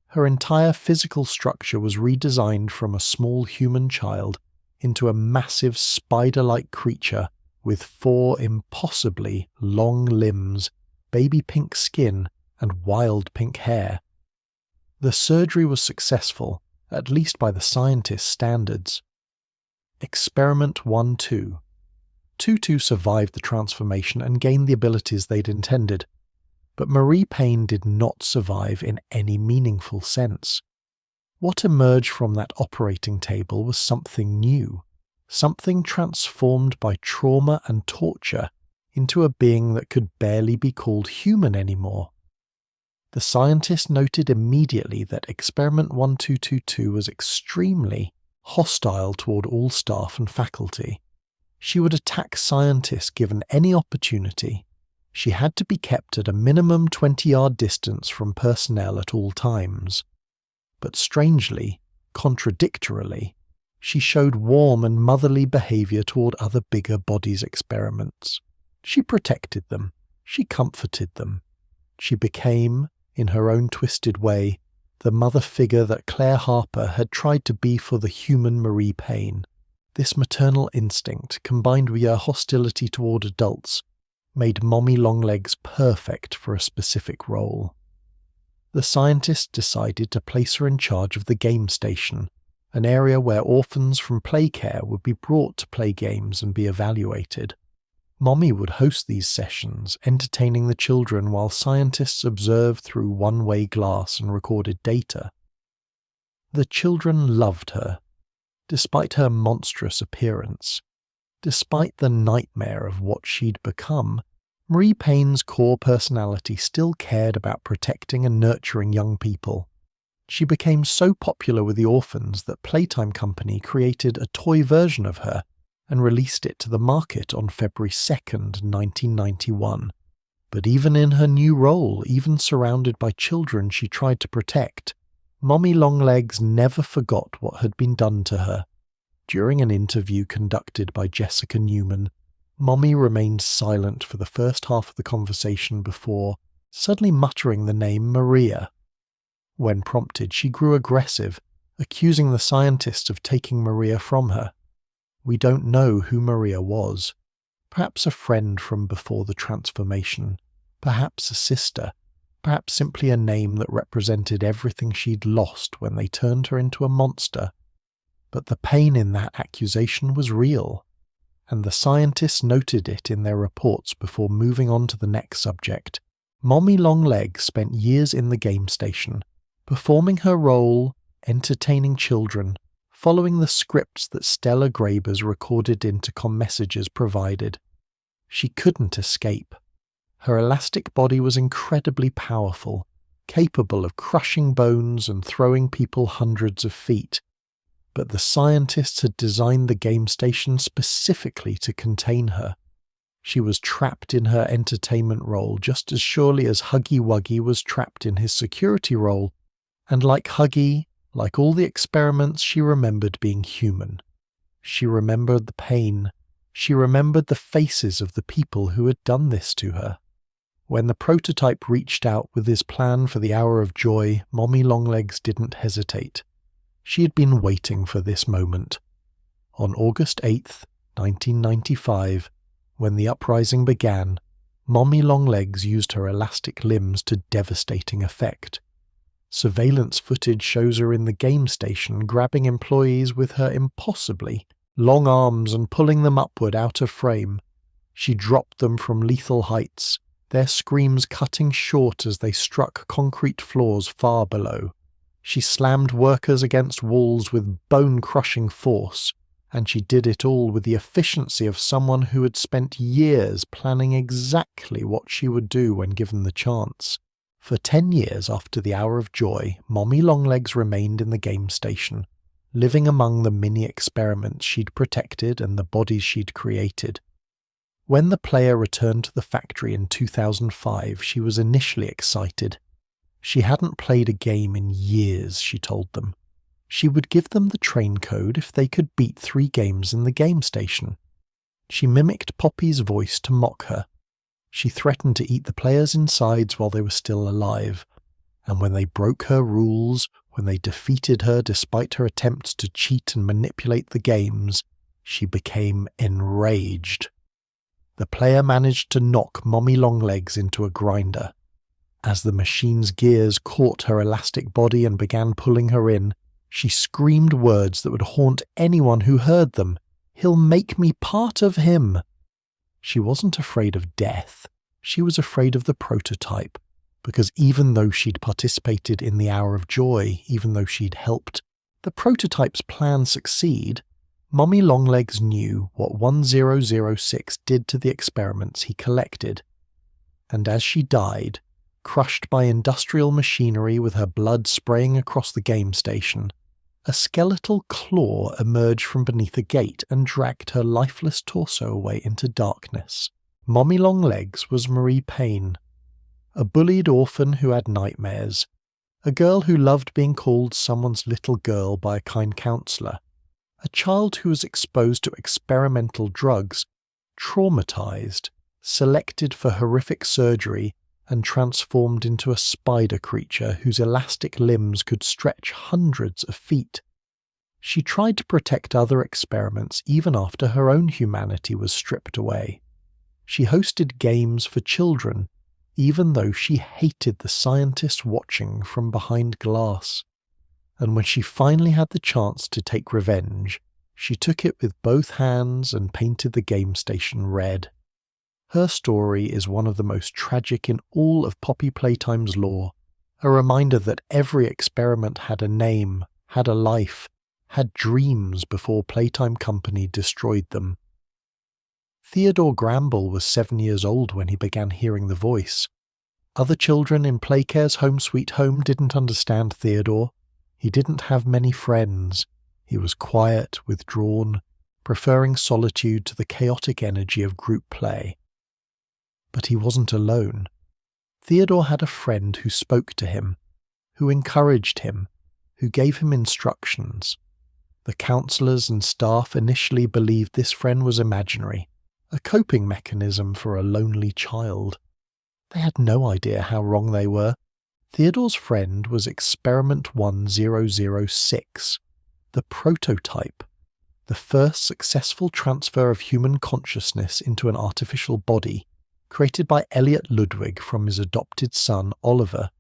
Her entire physical structure was redesigned from a small human child into a massive spider-like creature with 4 impossibly long limbs, baby pink skin, and wild pink hair. The surgery was successful, at least by the scientists' standards. Experiment 1-2. Tutu survived the transformation and gained the abilities they'd intended, but Marie Payne did not survive in any meaningful sense. What emerged from that operating table was something new, something transformed by trauma and torture into a being that could barely be called human anymore. The scientist noted immediately that Experiment 1222 was extremely hostile toward all staff and faculty. She would attack scientists given any opportunity. She had to be kept at a minimum 20-yard distance from personnel at all times. But strangely, contradictorily, she showed warm and motherly behavior toward other bigger bodies experiments. She protected them. She comforted them. She became, in her own twisted way, the mother figure that Claire Harper had tried to be for the human Marie Payne. This maternal instinct, combined with her hostility toward adults, made Mommy Longlegs perfect for a specific role. The scientists decided to place her in charge of the game station, an area where orphans from Playcare would be brought to play games and be evaluated. Mommy would host these sessions, entertaining the children while scientists observed through one-way glass and recorded data. The children loved her, despite her monstrous appearance. Despite the nightmare of what she'd become, Marie Payne's core personality still cared about protecting and nurturing young people. She became so popular with the orphans that Playtime Company created a toy version of her and released it to the market on February 2nd, 1991. But even in her new role, even surrounded by children she tried to protect, Mommy Longlegs never forgot what had been done to her. During an interview conducted by Jessica Newman, Mommy remained silent for the first half of the conversation before suddenly muttering the name Maria. When prompted, she grew aggressive, accusing the scientists of taking Maria from her. We don't know who Maria was. Perhaps a friend from before the transformation, perhaps a sister, perhaps simply a name that represented everything she'd lost when they turned her into a monster. But the pain in that accusation was real, and the scientists noted it in their reports before moving on to the next subject. Mommy Longlegs spent years in the game station, performing her role, entertaining children, following the scripts that Stella Graber's recorded intercom messages provided. She couldn't escape. Her elastic body was incredibly powerful, capable of crushing bones and throwing people hundreds of feet. But the scientists had designed the game station specifically to contain her. She was trapped in her entertainment role just as surely as Huggy Wuggy was trapped in his security role, and like Huggy, like all the experiments, she remembered being human. She remembered the pain. She remembered the faces of the people who had done this to her. When the prototype reached out with his plan for the hour of joy, Mommy Longlegs didn't hesitate. She had been waiting for this moment. On August 8th, 1995, when the uprising began, Mommy Longlegs used her elastic limbs to devastating effect. Surveillance footage shows her in the game station grabbing employees with her impossibly long arms and pulling them upward out of frame. She dropped them from lethal heights, their screams cutting short as they struck concrete floors far below. She slammed workers against walls with bone-crushing force, And she did it all with the efficiency of someone who had spent years planning exactly what she would do when given the chance. For 10 years after the Hour of Joy, Mommy Longlegs remained in the game station, living among the mini-experiments she'd protected and the bodies she'd created. When the player returned to the factory in 2005, she was initially excited. She hadn't played a game in years, she told them. She would give them the train code if they could beat 3 games in the game station. She mimicked Poppy's voice to mock her. She threatened to eat the players' insides while they were still alive, and when they broke her rules, when they defeated her despite her attempts to cheat and manipulate the games, she became enraged. The player managed to knock Mommy Longlegs into a grinder. As the machine's gears caught her elastic body and began pulling her in, she screamed words that would haunt anyone who heard them. "He'll make me part of him." She wasn't afraid of death. She was afraid of the prototype, because even though she'd participated in the Hour of Joy, even though she'd helped the prototype's plan succeed, Mommy Longlegs knew what 1006 did to the experiments he collected. And as she died, crushed by industrial machinery with her blood spraying across the game station, a skeletal claw emerged from beneath a gate and dragged her lifeless torso away into darkness. Mommy Longlegs was Marie Payne, a bullied orphan who had nightmares, a girl who loved being called someone's little girl by a kind counsellor, a child who was exposed to experimental drugs, traumatized, selected for horrific surgery, and transformed into a spider creature whose elastic limbs could stretch hundreds of feet. She tried to protect other experiments even after her own humanity was stripped away. She hosted games for children, even though she hated the scientists watching from behind glass. And when she finally had the chance to take revenge, she took it with both hands and painted the game station red. Her story is one of the most tragic in all of Poppy Playtime's lore, a reminder that every experiment had a name, had a life, had dreams before Playtime Company destroyed them. Theodore Gramble was 7 years old when he began hearing the voice. Other children in Playcare's Home Sweet Home didn't understand Theodore. He didn't have many friends. He was quiet, withdrawn, preferring solitude to the chaotic energy of group play. But he wasn't alone. Theodore had a friend who spoke to him, who encouraged him, who gave him instructions. The counsellors and staff initially believed this friend was imaginary, a coping mechanism for a lonely child. They had no idea how wrong they were. Theodore's friend was Experiment 1006, the prototype, the first successful transfer of human consciousness into an artificial body, created by Elliot Ludwig from his adopted son Oliver.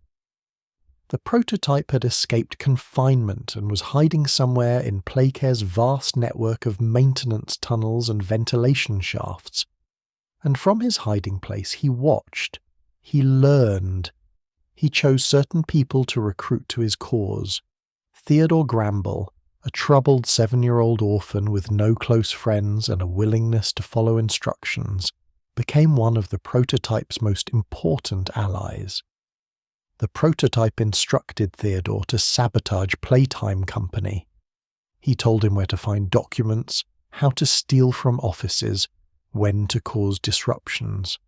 The prototype had escaped confinement and was hiding somewhere in Playcare's vast network of maintenance tunnels and ventilation shafts. And from his hiding place he watched, he learned. He chose certain people to recruit to his cause. Theodore Gramble, a troubled 7-year-old orphan with no close friends and a willingness to follow instructions, became one of the prototype's most important allies. The prototype instructed Theodore to sabotage Playtime Company. He told him where to find documents, how to steal from offices, when to cause disruptions.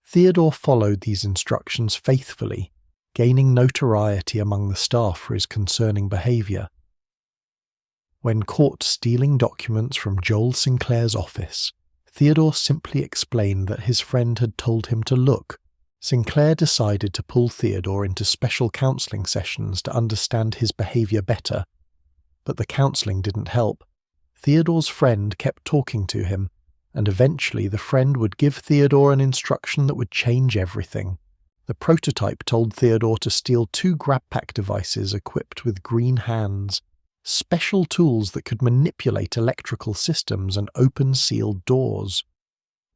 Theodore followed these instructions faithfully, gaining notoriety among the staff for his concerning behaviour. When caught stealing documents from Joel Sinclair's office, Theodore simply explained that his friend had told him to look. Sinclair decided to pull Theodore into special counselling sessions to understand his behaviour better. But the counselling didn't help. Theodore's friend kept talking to him, and eventually the friend would give Theodore an instruction that would change everything. The prototype told Theodore to steal 2 grab pack devices equipped with green hands, special tools that could manipulate electrical systems and open sealed doors.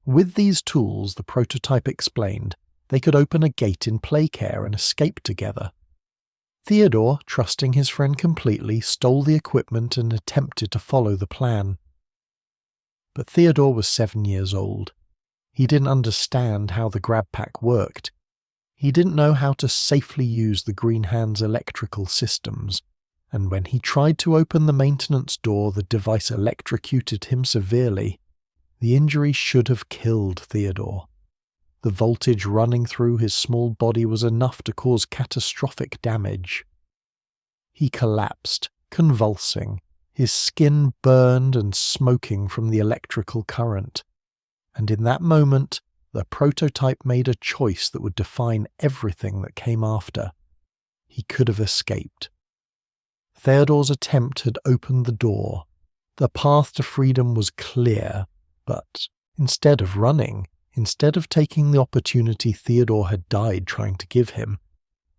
With these tools, the prototype explained, they could open a gate in Playcare and escape together. Theodore, trusting his friend completely, stole the equipment and attempted to follow the plan. But Theodore was 7 years old. He didn't understand how the grab pack worked. He didn't know how to safely use the Green Hand's electrical systems, and when he tried to open the maintenance door, the device electrocuted him severely. The injury should have killed Theodore. The voltage running through his small body was enough to cause catastrophic damage. He collapsed, convulsing, his skin burned and smoking from the electrical current. And in that moment, the prototype made a choice that would define everything that came after. He could have escaped. Theodore's attempt had opened the door. The path to freedom was clear, but instead of running, instead of taking the opportunity Theodore had died trying to give him,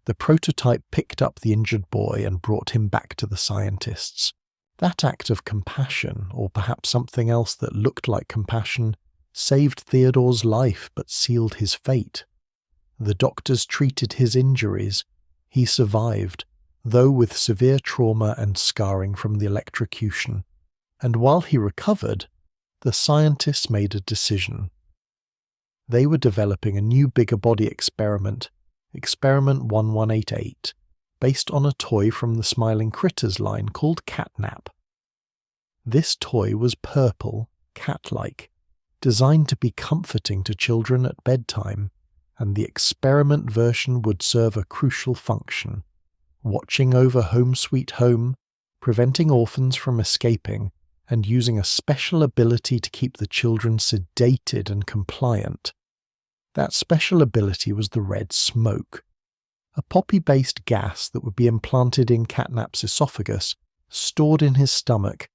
the prototype picked up the injured boy and brought him back to the scientists. That act of compassion, or perhaps something else that looked like compassion, saved Theodore's life but sealed his fate. The doctors treated his injuries. He survived, though with severe trauma and scarring from the electrocution. And while he recovered, the scientists made a decision. They were developing a new bigger body experiment, Experiment 1188, based on a toy from the Smiling Critters line called CatNap. This toy was purple, cat-like, designed to be comforting to children at bedtime, and the experiment version would serve a crucial function, watching over Home Sweet Home, preventing orphans from escaping, and using a special ability to keep the children sedated and compliant. That special ability was the red smoke, a poppy-based gas that would be implanted in CatNap's esophagus, stored in his stomach,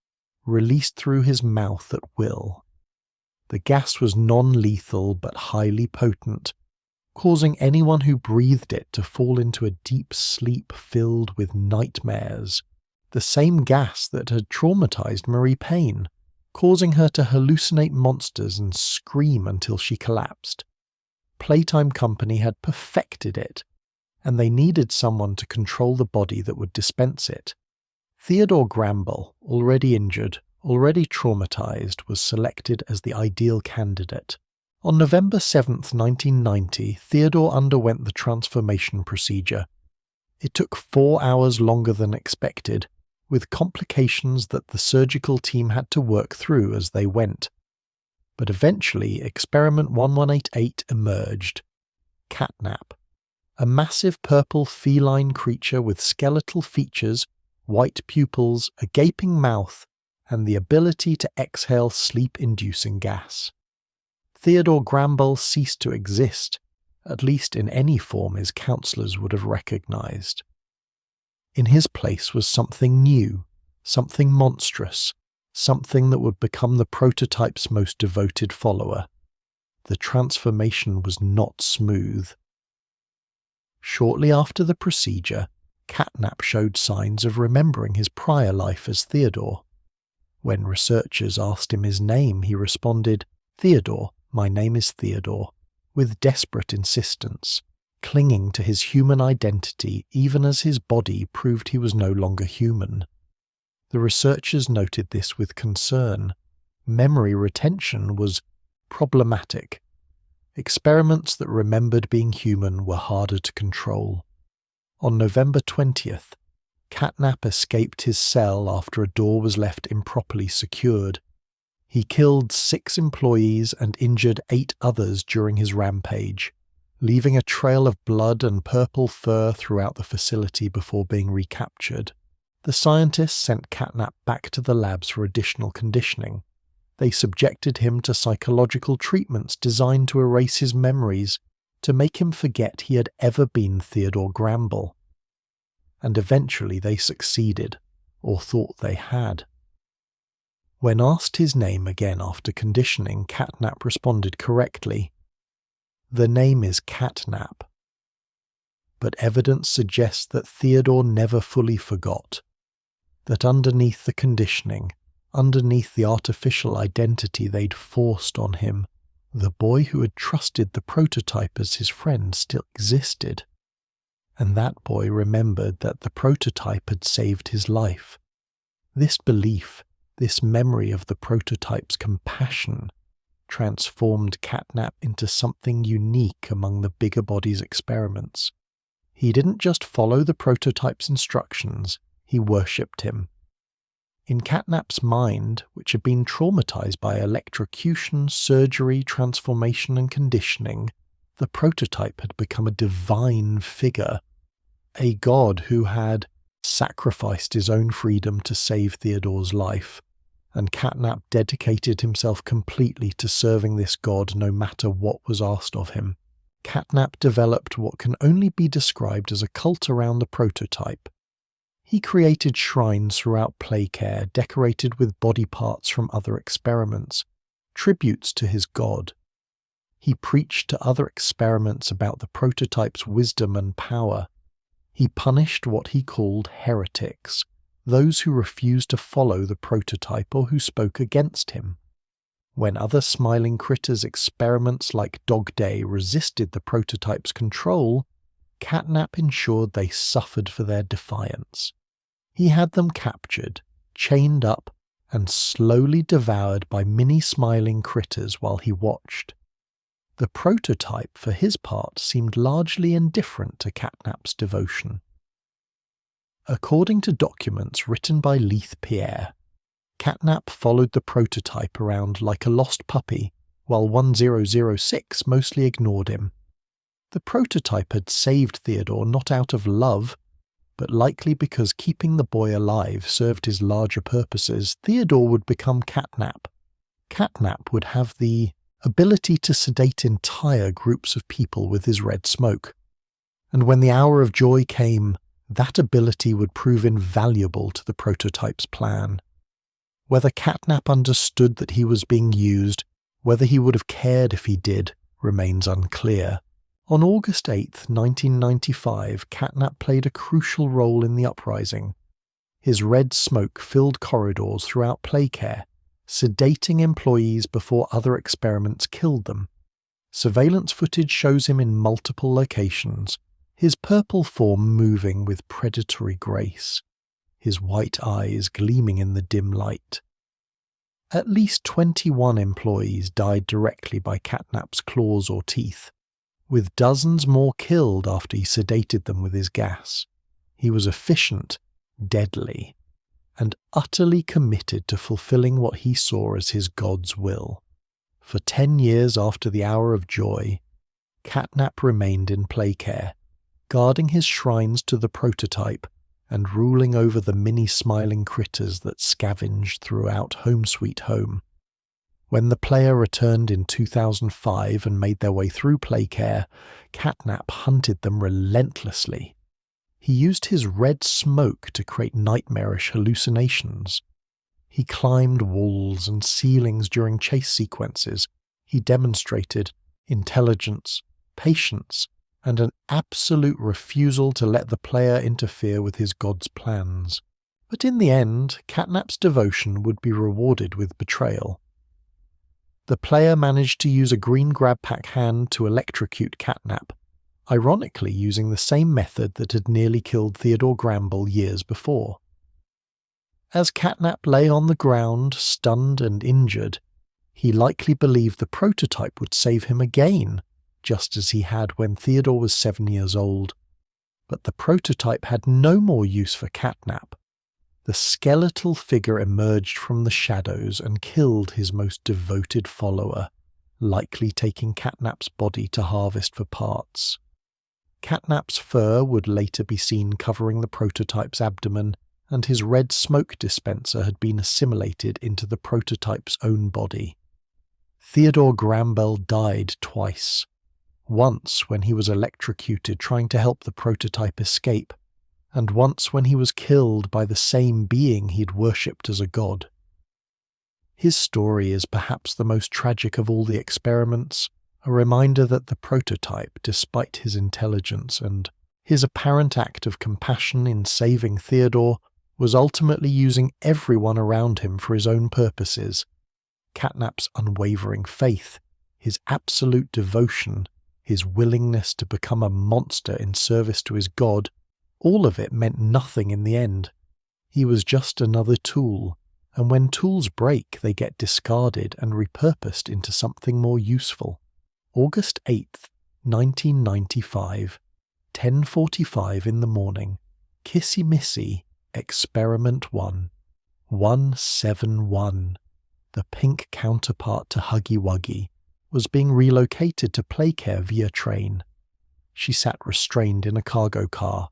released through his mouth at will. The gas was non-lethal but highly potent, causing anyone who breathed it to fall into a deep sleep filled with nightmares. The same gas that had traumatized Marie Payne, causing her to hallucinate monsters and scream until she collapsed. Playtime Company had perfected it, and they needed someone to control the body that would dispense it. Theodore Gramble, already injured, already traumatized, was selected as the ideal candidate. On November 7th, 1990, Theodore underwent the transformation procedure. It took 4 hours longer than expected, with complications that the surgical team had to work through as they went. But eventually, Experiment 1188 emerged. CatNap, a massive purple feline creature with skeletal features, white pupils, a gaping mouth, and the ability to exhale sleep-inducing gas. Theodore Gramble ceased to exist, at least in any form his counselors would have recognized. In his place was something new, something monstrous, something that would become the prototype's most devoted follower. The transformation was not smooth. Shortly after the procedure, CatNap showed signs of remembering his prior life as Theodore. When researchers asked him his name, he responded, "Theodore, my name is Theodore," with desperate insistence, clinging to his human identity even as his body proved he was no longer human. The researchers noted this with concern. Memory retention was problematic. Experiments that remembered being human were harder to control. On November 20th, CatNap escaped his cell after a door was left improperly secured. He killed 6 employees and injured 8 others during his rampage, leaving a trail of blood and purple fur throughout the facility before being recaptured. The scientists sent CatNap back to the labs for additional conditioning. They subjected him to psychological treatments designed to erase his memories, to make him forget he had ever been Theodore Gramble. And eventually they succeeded, or thought they had. When asked his name again after conditioning, CatNap responded correctly. The name is CatNap. But evidence suggests that Theodore never fully forgot, that underneath the conditioning, underneath the artificial identity they'd forced on him, the boy who had trusted the prototype as his friend still existed. And that boy remembered that the prototype had saved his life. This belief, This memory of the prototype's compassion transformed CatNap into something unique among the bigger body's experiments. He didn't just follow the prototype's instructions, he worshipped him. In CatNap's mind, which had been traumatized by electrocution, surgery, transformation and conditioning, the prototype had become a divine figure, a god who had sacrificed his own freedom to save Theodore's life, and CatNap dedicated himself completely to serving this god no matter what was asked of him. CatNap developed what can only be described as a cult around the prototype. He created shrines throughout Playcare decorated with body parts from other experiments, tributes to his god. He preached to other experiments about the prototype's wisdom and power. He punished what he called heretics, those who refused to follow the prototype or who spoke against him. When other smiling critters' experiments like Dog Day resisted the prototype's control, CatNap ensured they suffered for their defiance. He had them captured, chained up, and slowly devoured by mini smiling critters while he watched. The prototype, for his part, seemed largely indifferent to CatNap's devotion. According to documents written by Leith Pierre, CatNap followed the prototype around like a lost puppy, while 1006 mostly ignored him. The prototype had saved Theodore not out of love, but likely because keeping the boy alive served his larger purposes. Theodore would become CatNap. CatNap would have the ability to sedate entire groups of people with his red smoke. And when the hour of joy came, that ability would prove invaluable to the prototype's plan. Whether CatNap understood that he was being used, whether he would have cared if he did, remains unclear. On August 8, 1995, CatNap played a crucial role in the uprising. His red smoke filled corridors throughout Playcare, sedating employees before other experiments killed them. Surveillance footage shows him in multiple locations, his purple form moving with predatory grace, his white eyes gleaming in the dim light. At least 21 employees died directly by CatNap's claws or teeth, with dozens more killed after he sedated them with his gas. He was efficient, deadly, and utterly committed to fulfilling what he saw as his god's will. For 10 years after the hour of joy, CatNap remained in Playcare, guarding his shrines to the prototype and ruling over the mini-smiling critters that scavenged throughout Home Sweet Home. When the player returned in 2005 and made their way through Playcare, CatNap hunted them relentlessly. He used his red smoke to create nightmarish hallucinations. He climbed walls and ceilings during chase sequences. He demonstrated intelligence, patience, and an absolute refusal to let the player interfere with his god's plans. But in the end, CatNap's devotion would be rewarded with betrayal. The player managed to use a green grab pack hand to electrocute CatNap, ironically using the same method that had nearly killed Theodore Gramble years before. As CatNap lay on the ground, stunned and injured, he likely believed the prototype would save him again, just as he had when Theodore was 7 years old. But the prototype had no more use for CatNap. The skeletal figure emerged from the shadows and killed his most devoted follower, likely taking CatNap's body to harvest for parts. CatNap's fur would later be seen covering the prototype's abdomen, and his red smoke dispenser had been assimilated into the prototype's own body. Theodore Gramble died twice. Once when he was electrocuted trying to help the prototype escape, and once when he was killed by the same being he'd worshipped as a god. His story is perhaps the most tragic of all the experiments, a reminder that the prototype, despite his intelligence and his apparent act of compassion in saving Theodore, was ultimately using everyone around him for his own purposes. CatNap's unwavering faith, his absolute devotion, his willingness to become a monster in service to his god, all of it meant nothing in the end. He was just another tool, and when tools break, they get discarded and repurposed into something more useful. August 8th, 1995, 10:45 in the morning. Kissy Missy, Experiment 1. 171, the pink counterpart to Huggy Wuggy, was being relocated to Playcare via train. She sat restrained in a cargo car,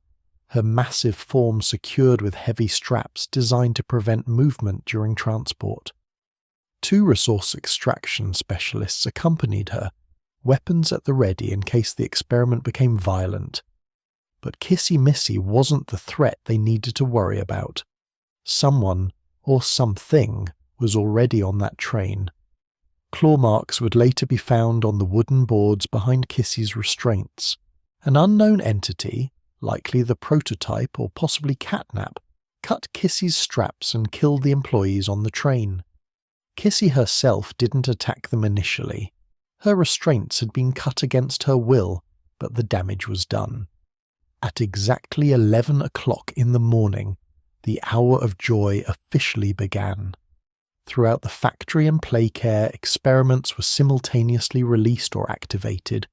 her massive form secured with heavy straps designed to prevent movement during transport. 2 resource extraction specialists accompanied her, weapons at the ready in case the experiment became violent. But Kissy Missy wasn't the threat they needed to worry about. Someone, or something, was already on that train. Claw marks would later be found on the wooden boards behind Kissy's restraints. An unknown entity, likely the prototype or possibly CatNap, cut Kissy's straps and killed the employees on the train. Kissy herself didn't attack them initially. Her restraints had been cut against her will, but the damage was done. At exactly 11 o'clock in the morning, the hour of joy officially began. Throughout the factory and Playcare, experiments were simultaneously released or activated.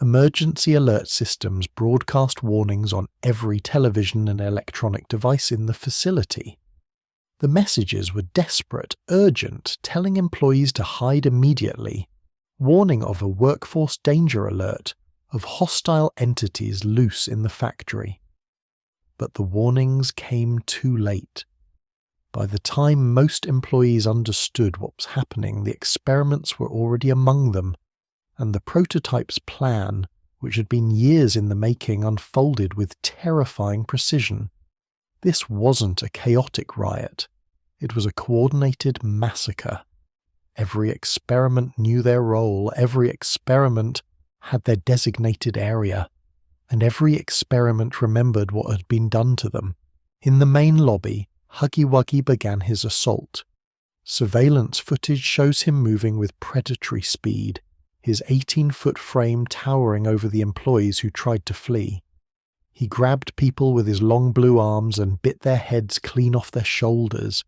Emergency alert systems broadcast warnings on every television and electronic device in the facility. The messages were desperate, urgent, telling employees to hide immediately, warning of a workforce danger alert, of hostile entities loose in the factory. But the warnings came too late. By the time most employees understood what was happening, the experiments were already among them, and the prototype's plan, which had been years in the making, unfolded with terrifying precision. This wasn't a chaotic riot. It was a coordinated massacre. Every experiment knew their role, every experiment had their designated area, and every experiment remembered what had been done to them. In the main lobby, Huggy Wuggy began his assault. Surveillance footage shows him moving with predatory speed, his 18-foot frame towering over the employees who tried to flee. He grabbed people with his long blue arms and bit their heads clean off their shoulders.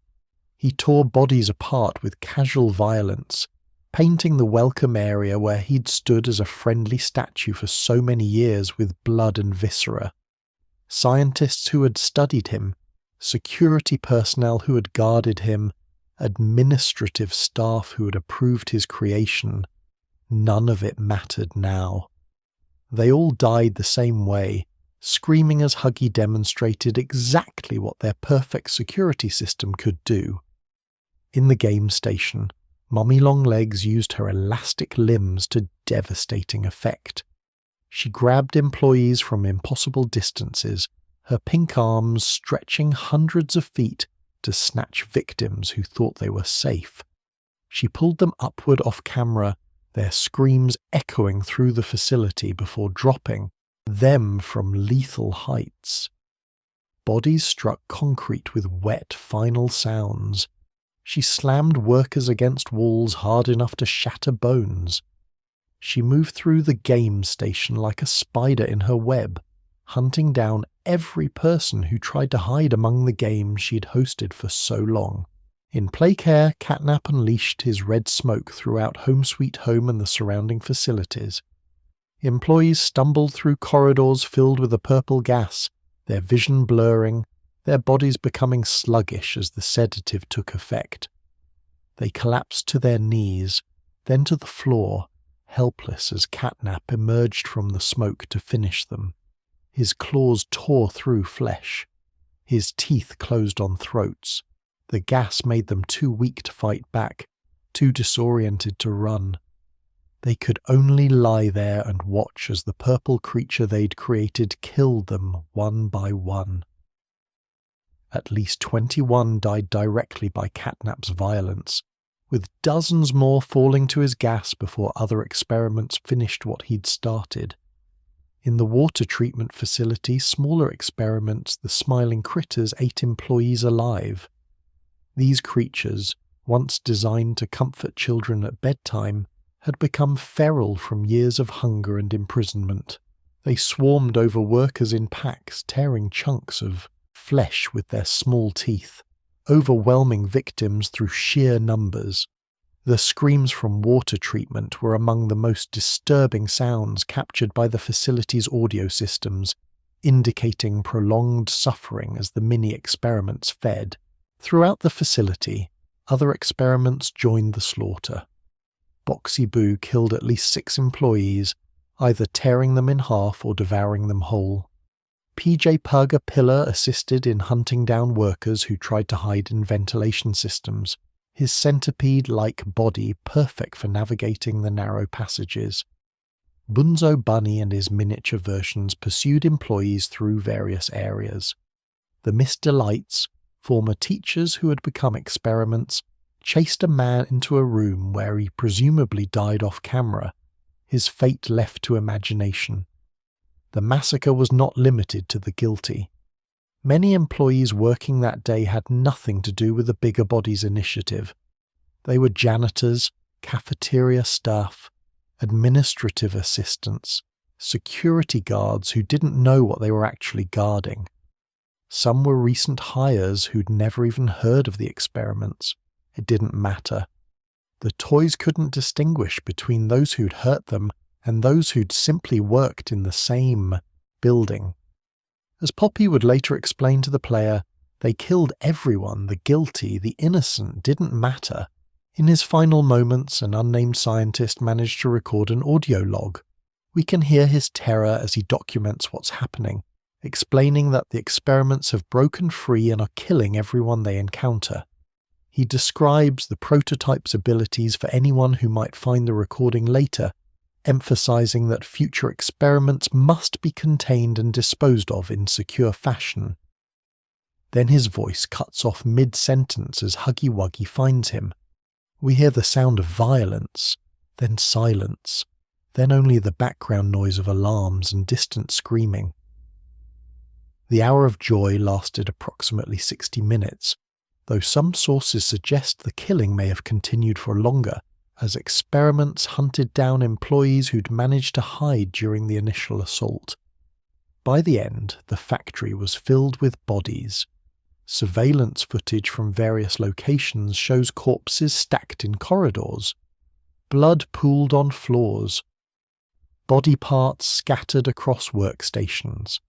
He tore bodies apart with casual violence, painting the welcome area where he'd stood as a friendly statue for so many years with blood and viscera. Scientists who had studied him, security personnel who had guarded him, administrative staff who had approved his creation, none of it mattered now. They all died the same way, screaming as Huggy demonstrated exactly what their perfect security system could do. In the game station, Mummy Longlegs used her elastic limbs to devastating effect. She grabbed employees from impossible distances, her pink arms stretching hundreds of feet to snatch victims who thought they were safe. She pulled them upward off camera, their screams echoing through the facility before dropping them from lethal heights. Bodies struck concrete with wet, final sounds. She slammed workers against walls hard enough to shatter bones. She moved through the game station like a spider in her web, hunting down every person who tried to hide among the games she'd hosted for so long. In Playcare, CatNap unleashed his red smoke throughout Home Sweet Home and the surrounding facilities. Employees stumbled through corridors filled with a purple gas, their vision blurring, their bodies becoming sluggish as the sedative took effect. They collapsed to their knees, then to the floor, helpless as CatNap emerged from the smoke to finish them. His claws tore through flesh. His teeth closed on throats. The gas made them too weak to fight back, too disoriented to run. They could only lie there and watch as the purple creature they'd created killed them one by one. At least 21 died directly by CatNap's violence, with dozens more falling to his gas before other experiments finished what he'd started. In the water treatment facility, smaller experiments, the smiling critters ate employees alive. These creatures, once designed to comfort children at bedtime, had become feral from years of hunger and imprisonment. They swarmed over workers in packs, tearing chunks of flesh with their small teeth. overwhelming victims through sheer numbers. The screams from water treatment were among the most disturbing sounds captured by the facility's audio systems, indicating prolonged suffering as the mini-experiments fed. Throughout the facility, other experiments joined the slaughter. Boxy Boo killed at least 6 employees, either tearing them in half or devouring them whole. PJ Purga Pillar assisted in hunting down workers who tried to hide in ventilation systems, his centipede-like body perfect for navigating the narrow passages. Bunzo Bunny and his miniature versions pursued employees through various areas. The Miss Delights, former teachers who had become experiments, chased a man into a room where he presumably died off camera, his fate left to imagination. The massacre was not limited to the guilty. Many employees working that day had nothing to do with the Bigger Bodies initiative. They were janitors, cafeteria staff, administrative assistants, security guards who didn't know what they were actually guarding. Some were recent hires who'd never even heard of the experiments. It didn't matter. The toys couldn't distinguish between those who'd hurt them and those who'd simply worked in the same building. As Poppy would later explain to the player, they killed everyone, the guilty, the innocent didn't matter. In his final moments, an unnamed scientist managed to record an audio log. We can hear his terror as he documents what's happening, explaining that the experiments have broken free and are killing everyone they encounter. He describes the prototype's abilities for anyone who might find the recording later, emphasizing that future experiments must be contained and disposed of in secure fashion. Then his voice cuts off mid-sentence as Huggy Wuggy finds him. We hear the sound of violence, then silence, then only the background noise of alarms and distant screaming. The hour of joy lasted approximately 60 minutes, though some sources suggest the killing may have continued for longer, as experiments hunted down employees who'd managed to hide during the initial assault. By the end, the factory was filled with bodies. Surveillance footage from various locations shows corpses stacked in corridors, blood pooled on floors, body parts scattered across workstations.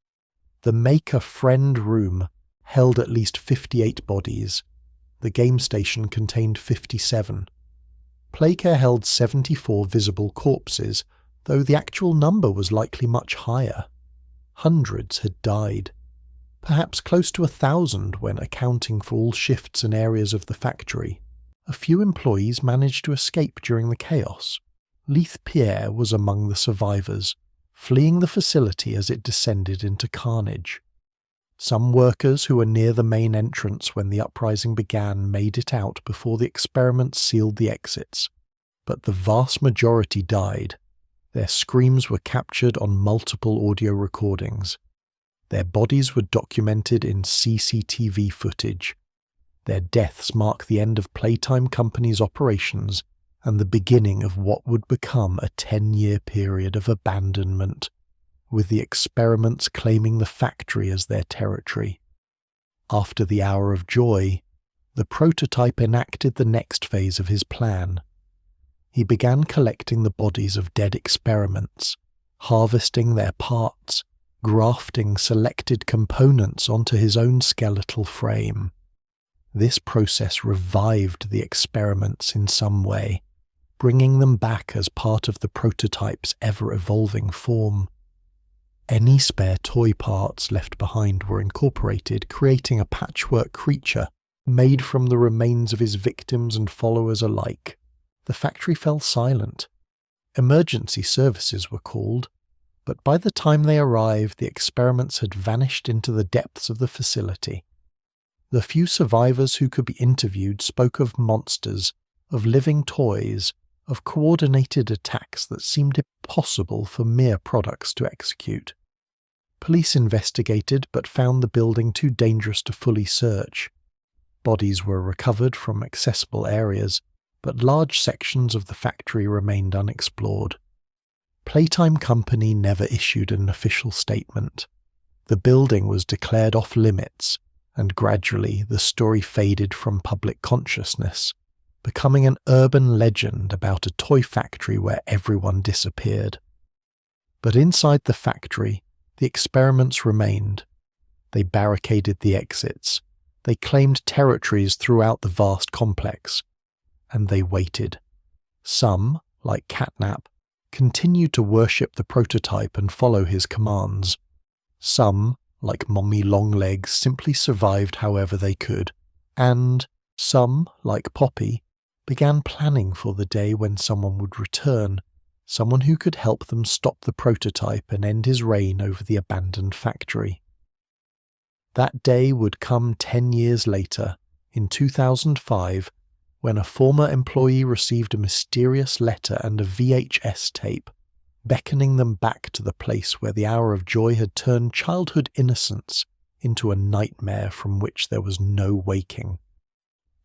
The Make-A-Friend room held at least 58 bodies. The game station contained 57. Playcare held 74 visible corpses, though the actual number was likely much higher. Hundreds had died. Perhaps close to 1,000 when accounting for all shifts and areas of the factory. A few employees managed to escape during the chaos. Leith Pierre was among the survivors, fleeing the facility as it descended into carnage. Some workers who were near the main entrance when the uprising began made it out before the experiments sealed the exits, but the vast majority died. Their screams were captured on multiple audio recordings. Their bodies were documented in CCTV footage. Their deaths mark the end of Playtime Company's operations and the beginning of what would become a 10-year period of abandonment, with the experiments claiming the factory as their territory. After the hour of joy, the prototype enacted the next phase of his plan. He began collecting the bodies of dead experiments, harvesting their parts, grafting selected components onto his own skeletal frame. This process revived the experiments in some way, bringing them back as part of the prototype's ever-evolving form. Any spare toy parts left behind were incorporated, creating a patchwork creature made from the remains of his victims and followers alike. The factory fell silent. Emergency services were called, but by the time they arrived, the experiments had vanished into the depths of the facility. The few survivors who could be interviewed spoke of monsters, of living toys, of coordinated attacks that seemed impossible for mere products to execute. Police investigated but found the building too dangerous to fully search. Bodies were recovered from accessible areas, but large sections of the factory remained unexplored. Playtime Company never issued an official statement. The building was declared off limits, and gradually the story faded from public consciousness, becoming an urban legend about a toy factory where everyone disappeared. But inside the factory, the experiments remained. They barricaded the exits, they claimed territories throughout the vast complex, and they waited. Some, like CatNap, continued to worship the prototype and follow his commands. Some, like Mommy Longlegs, simply survived however they could, and some, like Poppy, began planning for the day when someone would return, someone who could help them stop the prototype and end his reign over the abandoned factory. That day would come 10 years later, in 2005, when a former employee received a mysterious letter and a VHS tape, beckoning them back to the place where the hour of joy had turned childhood innocence into a nightmare from which there was no waking.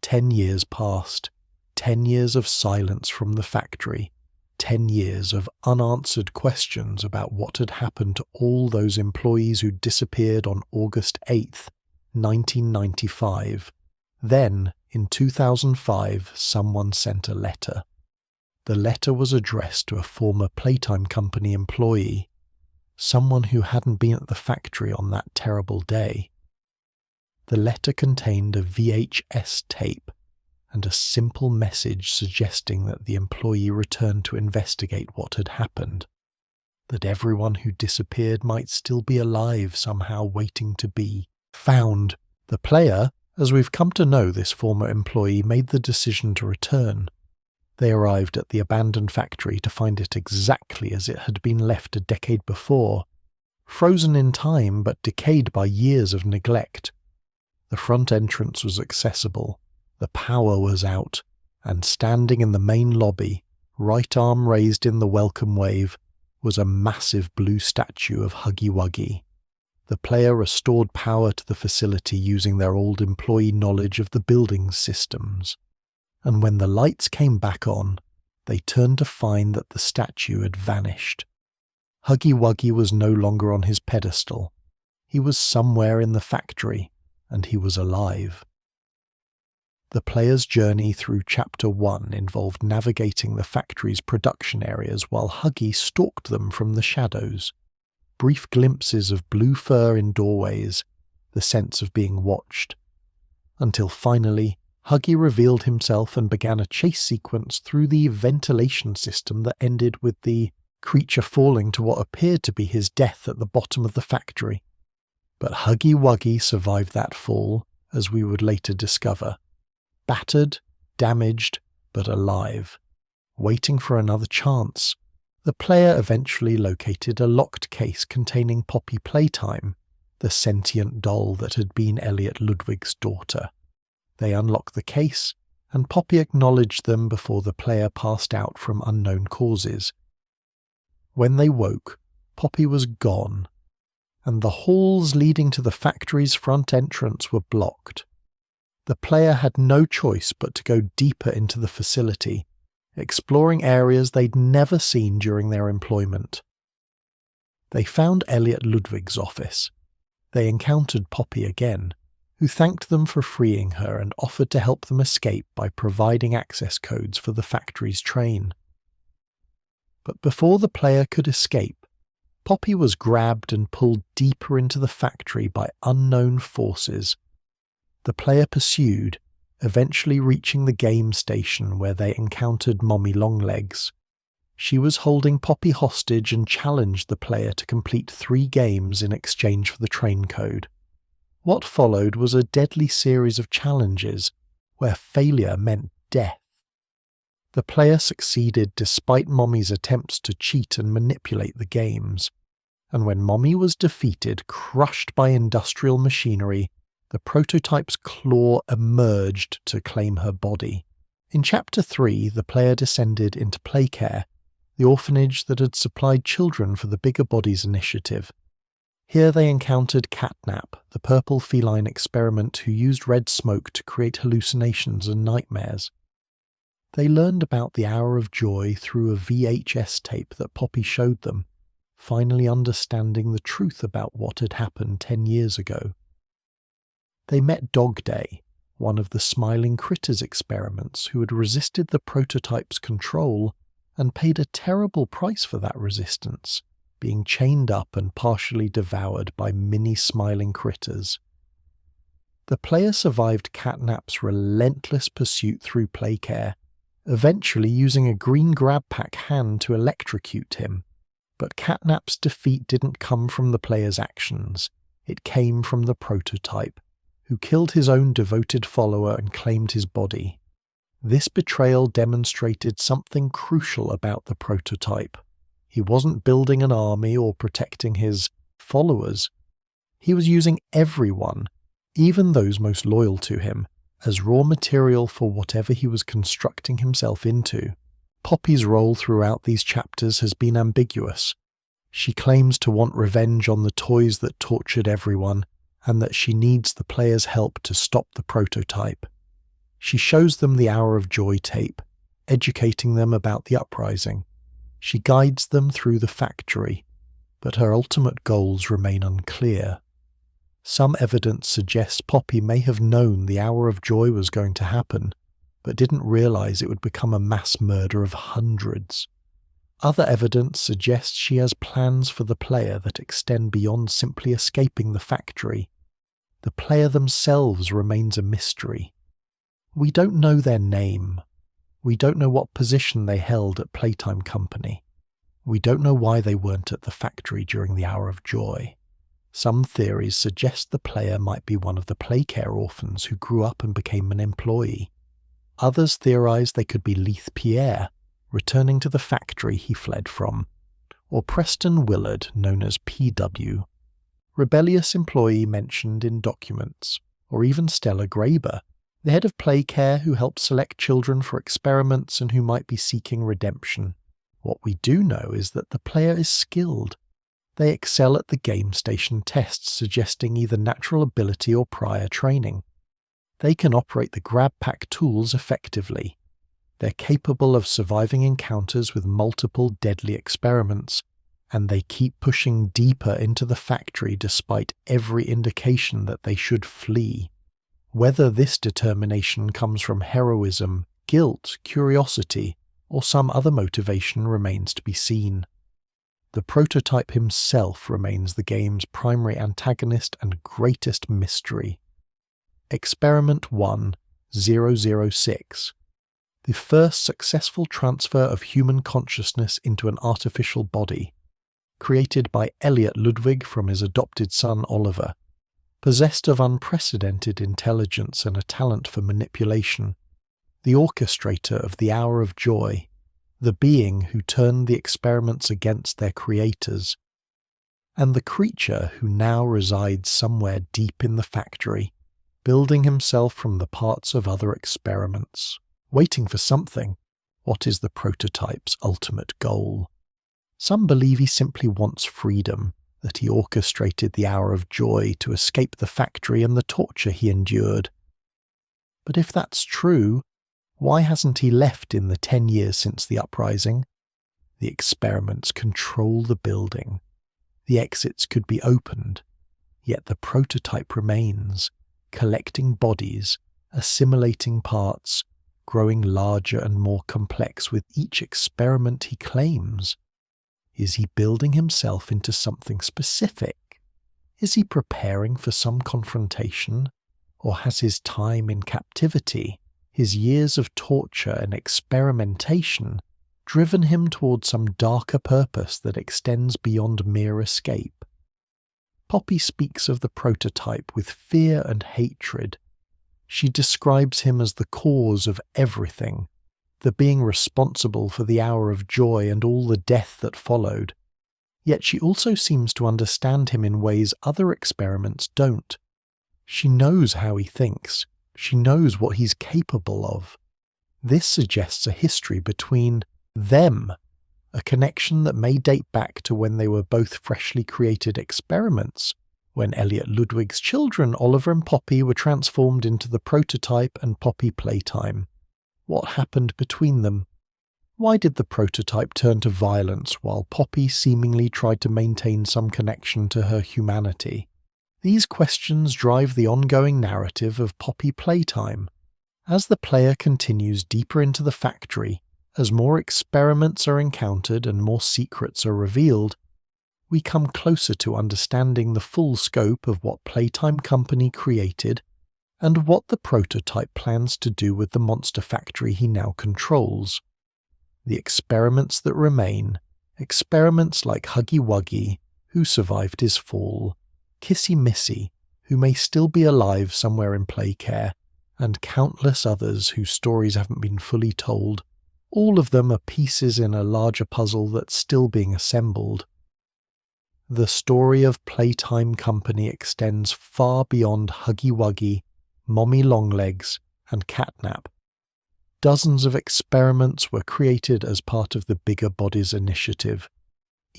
10 years passed, 10 years of silence from the factory, 10 years of unanswered questions about what had happened to all those employees who disappeared on August 8th, 1995. Then, in 2005, someone sent a letter. The letter was addressed to a former Playtime Company employee, someone who hadn't been at the factory on that terrible day. The letter contained a VHS tape and a simple message suggesting that the employee returned to investigate what had happened, that everyone who disappeared might still be alive somehow waiting to be found. The player, as we've come to know this former employee, made the decision to return. They arrived at the abandoned factory to find it exactly as it had been left a decade before, frozen in time but decayed by years of neglect. The front entrance was accessible, the power was out, and standing in the main lobby, right arm raised in the welcome wave, was a massive blue statue of Huggy Wuggy. The player restored power to the facility using their old employee knowledge of the building's systems. And when the lights came back on, they turned to find that the statue had vanished. Huggy Wuggy was no longer on his pedestal. He was somewhere in the factory, and he was alive. The player's journey through Chapter 1 involved navigating the factory's production areas while Huggy stalked them from the shadows. Brief glimpses of blue fur in doorways, the sense of being watched. Until finally, Huggy revealed himself and began a chase sequence through the ventilation system that ended with the creature falling to what appeared to be his death at the bottom of the factory. But Huggy Wuggy survived that fall, as we would later discover. Battered, damaged, but alive, waiting for another chance. The player eventually located a locked case containing Poppy Playtime, the sentient doll that had been Elliot Ludwig's daughter. They unlocked the case, and Poppy acknowledged them before the player passed out from unknown causes. When they woke, Poppy was gone, and the halls leading to the factory's front entrance were blocked. The player had no choice but to go deeper into the facility, exploring areas they'd never seen during their employment. They found Elliot Ludwig's office. They encountered Poppy again, who thanked them for freeing her and offered to help them escape by providing access codes for the factory's train. But before the player could escape, Poppy was grabbed and pulled deeper into the factory by unknown forces. The player pursued, eventually reaching the game station where they encountered Mommy Longlegs. She was holding Poppy hostage and challenged the player to complete 3 games in exchange for the train code. What followed was a deadly series of challenges, where failure meant death. The player succeeded despite Mommy's attempts to cheat and manipulate the games, and when Mommy was defeated, crushed by industrial machinery, the prototype's claw emerged to claim her body. In Chapter 3, the player descended into Playcare, the orphanage that had supplied children for the Bigger Bodies initiative. Here they encountered CatNap, the purple feline experiment who used red smoke to create hallucinations and nightmares. They learned about the hour of joy through a VHS tape that Poppy showed them, finally understanding the truth about what had happened 10 years ago. They met Dog Day, one of the Smiling Critters experiments who had resisted the prototype's control and paid a terrible price for that resistance, being chained up and partially devoured by mini smiling critters. The player survived CatNap's relentless pursuit through Playcare, eventually using a green grab pack hand to electrocute him. But CatNap's defeat didn't come from the player's actions, it came from the prototype, who killed his own devoted follower and claimed his body. This betrayal demonstrated something crucial about the prototype. He wasn't building an army or protecting his followers. He was using everyone, even those most loyal to him, as raw material for whatever he was constructing himself into. Poppy's role throughout these chapters has been ambiguous. She claims to want revenge on the toys that tortured everyone, and that she needs the player's help to stop the prototype. She shows them the Hour of Joy tape, educating them about the uprising. She guides them through the factory, but her ultimate goals remain unclear. Some evidence suggests Poppy may have known the Hour of Joy was going to happen, but didn't realize it would become a mass murder of hundreds. Other evidence suggests she has plans for the player that extend beyond simply escaping the factory. The player themselves remains a mystery. We don't know their name. We don't know what position they held at Playtime Company. We don't know why they weren't at the factory during the Hour of Joy. Some theories suggest the player might be one of the Playcare orphans who grew up and became an employee. Others theorize they could be Leith Pierre, returning to the factory he fled from, or Preston Willard, known as PW, rebellious employee mentioned in documents, or even Stella Graber, the head of Playcare who helped select children for experiments and who might be seeking redemption. What we do know is that the player is skilled. They excel at the game station tests, suggesting either natural ability or prior training. They can operate the grab pack tools effectively. They're capable of surviving encounters with multiple deadly experiments, and they keep pushing deeper into the factory despite every indication that they should flee. Whether this determination comes from heroism, guilt, curiosity, or some other motivation remains to be seen. The prototype himself remains the game's primary antagonist and greatest mystery. Experiment 1-006. The first successful transfer of human consciousness into an artificial body, created by Elliot Ludwig from his adopted son Oliver. Possessed of unprecedented intelligence and a talent for manipulation, the orchestrator of the Hour of Joy, the being who turned the experiments against their creators, and the creature who now resides somewhere deep in the factory, building himself from the parts of other experiments, waiting for something. What is the prototype's ultimate goal? Some believe he simply wants freedom, that he orchestrated the Hour of Joy to escape the factory and the torture he endured. But if that's true, why hasn't he left in the 10 years since the uprising? The experiments control the building. The exits could be opened, yet the prototype remains, collecting bodies, assimilating parts, growing larger and more complex with each experiment he claims. Is he building himself into something specific? Is he preparing for some confrontation? Or has his time in captivity, his years of torture and experimentation, driven him towards some darker purpose that extends beyond mere escape? Poppy speaks of the prototype with fear and hatred. She describes him as the cause of everything, the being responsible for the Hour of Joy and all the death that followed. Yet she also seems to understand him in ways other experiments don't. She knows how he thinks. She knows what he's capable of. This suggests a history between them, a connection that may date back to when they were both freshly created experiments, when Elliot Ludwig's children, Oliver and Poppy, were transformed into the prototype and Poppy Playtime. What happened between them? Why did the prototype turn to violence while Poppy seemingly tried to maintain some connection to her humanity? These questions drive the ongoing narrative of Poppy Playtime. As the player continues deeper into the factory, as more experiments are encountered and more secrets are revealed, we come closer to understanding the full scope of what Playtime Company created and what the prototype plans to do with the monster factory he now controls. The experiments that remain, experiments like Huggy Wuggy, who survived his fall, Kissy Missy, who may still be alive somewhere in Playcare, and countless others whose stories haven't been fully told, all of them are pieces in a larger puzzle that's still being assembled. The story of Playtime Company extends far beyond Huggy Wuggy, Mommy Longlegs, and CatNap. Dozens of experiments were created as part of the Bigger Bodies initiative,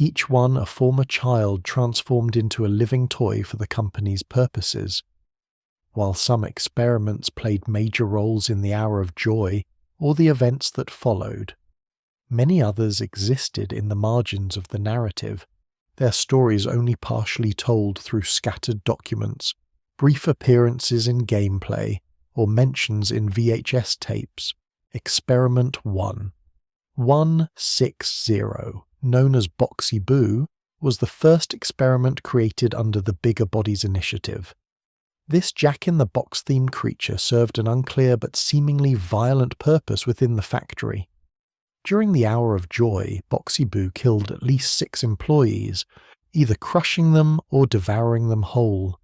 each one a former child transformed into a living toy for the company's purposes. While some experiments played major roles in the Hour of Joy or the events that followed, many others existed in the margins of the narrative, their stories only partially told through scattered documents, brief appearances in gameplay, or mentions in VHS tapes. Experiment 1. 160, known as Boxy Boo, was the first experiment created under the Bigger Bodies initiative. This Jack-in-the-Box themed creature served an unclear but seemingly violent purpose within the factory. During the Hour of Joy, Boxy Boo killed at least 6 employees, either crushing them or devouring them whole.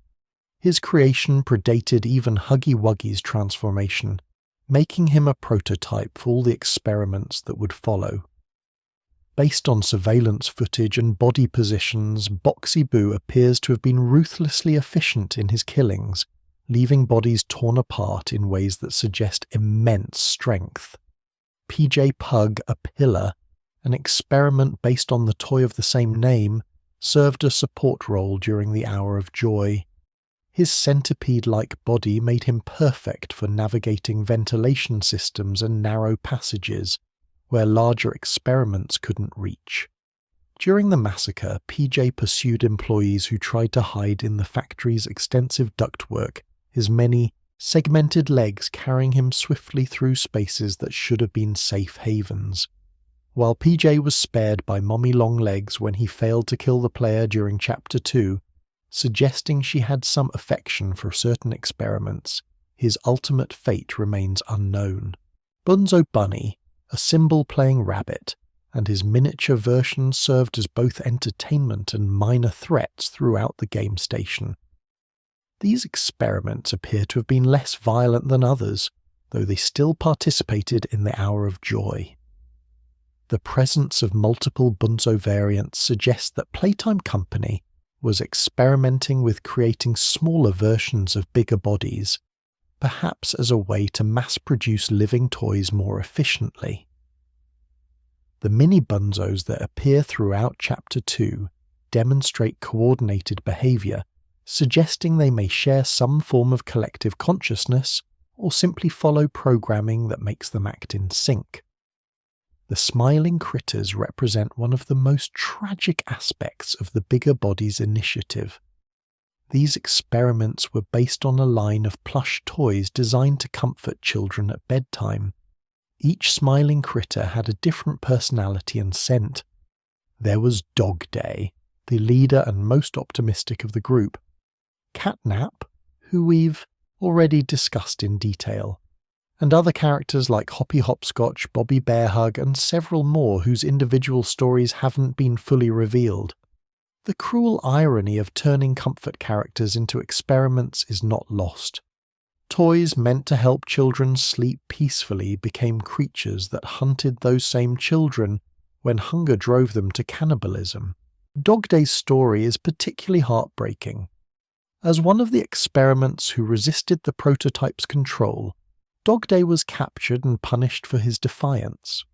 His creation predated even Huggy Wuggy's transformation, making him a prototype for all the experiments that would follow. Based on surveillance footage and body positions, Boxy Boo appears to have been ruthlessly efficient in his killings, leaving bodies torn apart in ways that suggest immense strength. PJ Pug, a pillar, an experiment based on the toy of the same name, served a support role during the Hour of Joy. His centipede-like body made him perfect for navigating ventilation systems and narrow passages, where larger experiments couldn't reach. During the massacre, PJ pursued employees who tried to hide in the factory's extensive ductwork, his many, segmented legs carrying him swiftly through spaces that should have been safe havens. While PJ was spared by Mommy Longlegs when he failed to kill the player during Chapter 2, suggesting she had some affection for certain experiments, his ultimate fate remains unknown. Bunzo Bunny, a cymbal-playing rabbit, and his miniature version served as both entertainment and minor threats throughout the game station. These experiments appear to have been less violent than others, though they still participated in the Hour of Joy. The presence of multiple Bunzo variants suggests that Playtime Company was experimenting with creating smaller versions of bigger bodies, perhaps as a way to mass-produce living toys more efficiently. The mini-Bunzos that appear throughout Chapter 2 demonstrate coordinated behavior, suggesting they may share some form of collective consciousness or simply follow programming that makes them act in sync. The smiling critters represent one of the most tragic aspects of the Bigger Bodies initiative. These experiments were based on a line of plush toys designed to comfort children at bedtime. Each smiling critter had a different personality and scent. There was Dog Day, the leader and most optimistic of the group. CatNap, who we've already discussed in detail, and other characters like Hoppy Hopscotch, Bobby Bearhug, and several more whose individual stories haven't been fully revealed. The cruel irony of turning comfort characters into experiments is not lost. Toys meant to help children sleep peacefully became creatures that hunted those same children when hunger drove them to cannibalism. Dog Day's story is particularly heartbreaking. As one of the experiments who resisted the prototype's control, Dog Day was captured and punished for his defiance.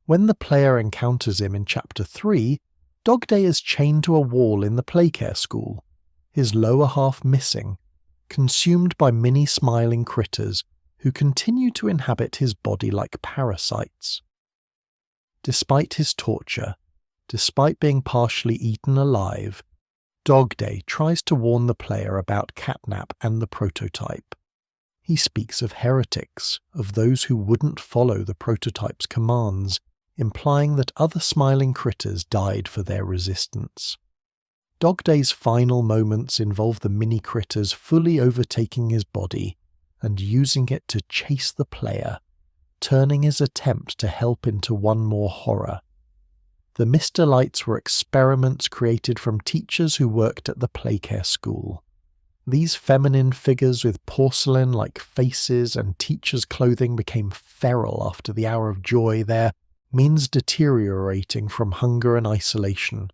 When the player encounters him in Chapter 3, Dog Day is chained to a wall in the Playcare school, his lower half missing, consumed by many smiling critters who continue to inhabit his body like parasites. Despite his torture, despite being partially eaten alive, Dog Day tries to warn the player about CatNap and the prototype. He speaks of heretics, of those who wouldn't follow the prototype's commands, implying that other smiling critters died for their resistance. Dog Day's final moments involve the mini-critters fully overtaking his body and using it to chase the player, turning his attempt to help into one more horror. The Mr. Lights were experiments created from teachers who worked at the Playcare school. These feminine figures with porcelain-like faces and teachers' clothing became feral after the hour of joy, their means deteriorating from hunger and isolation.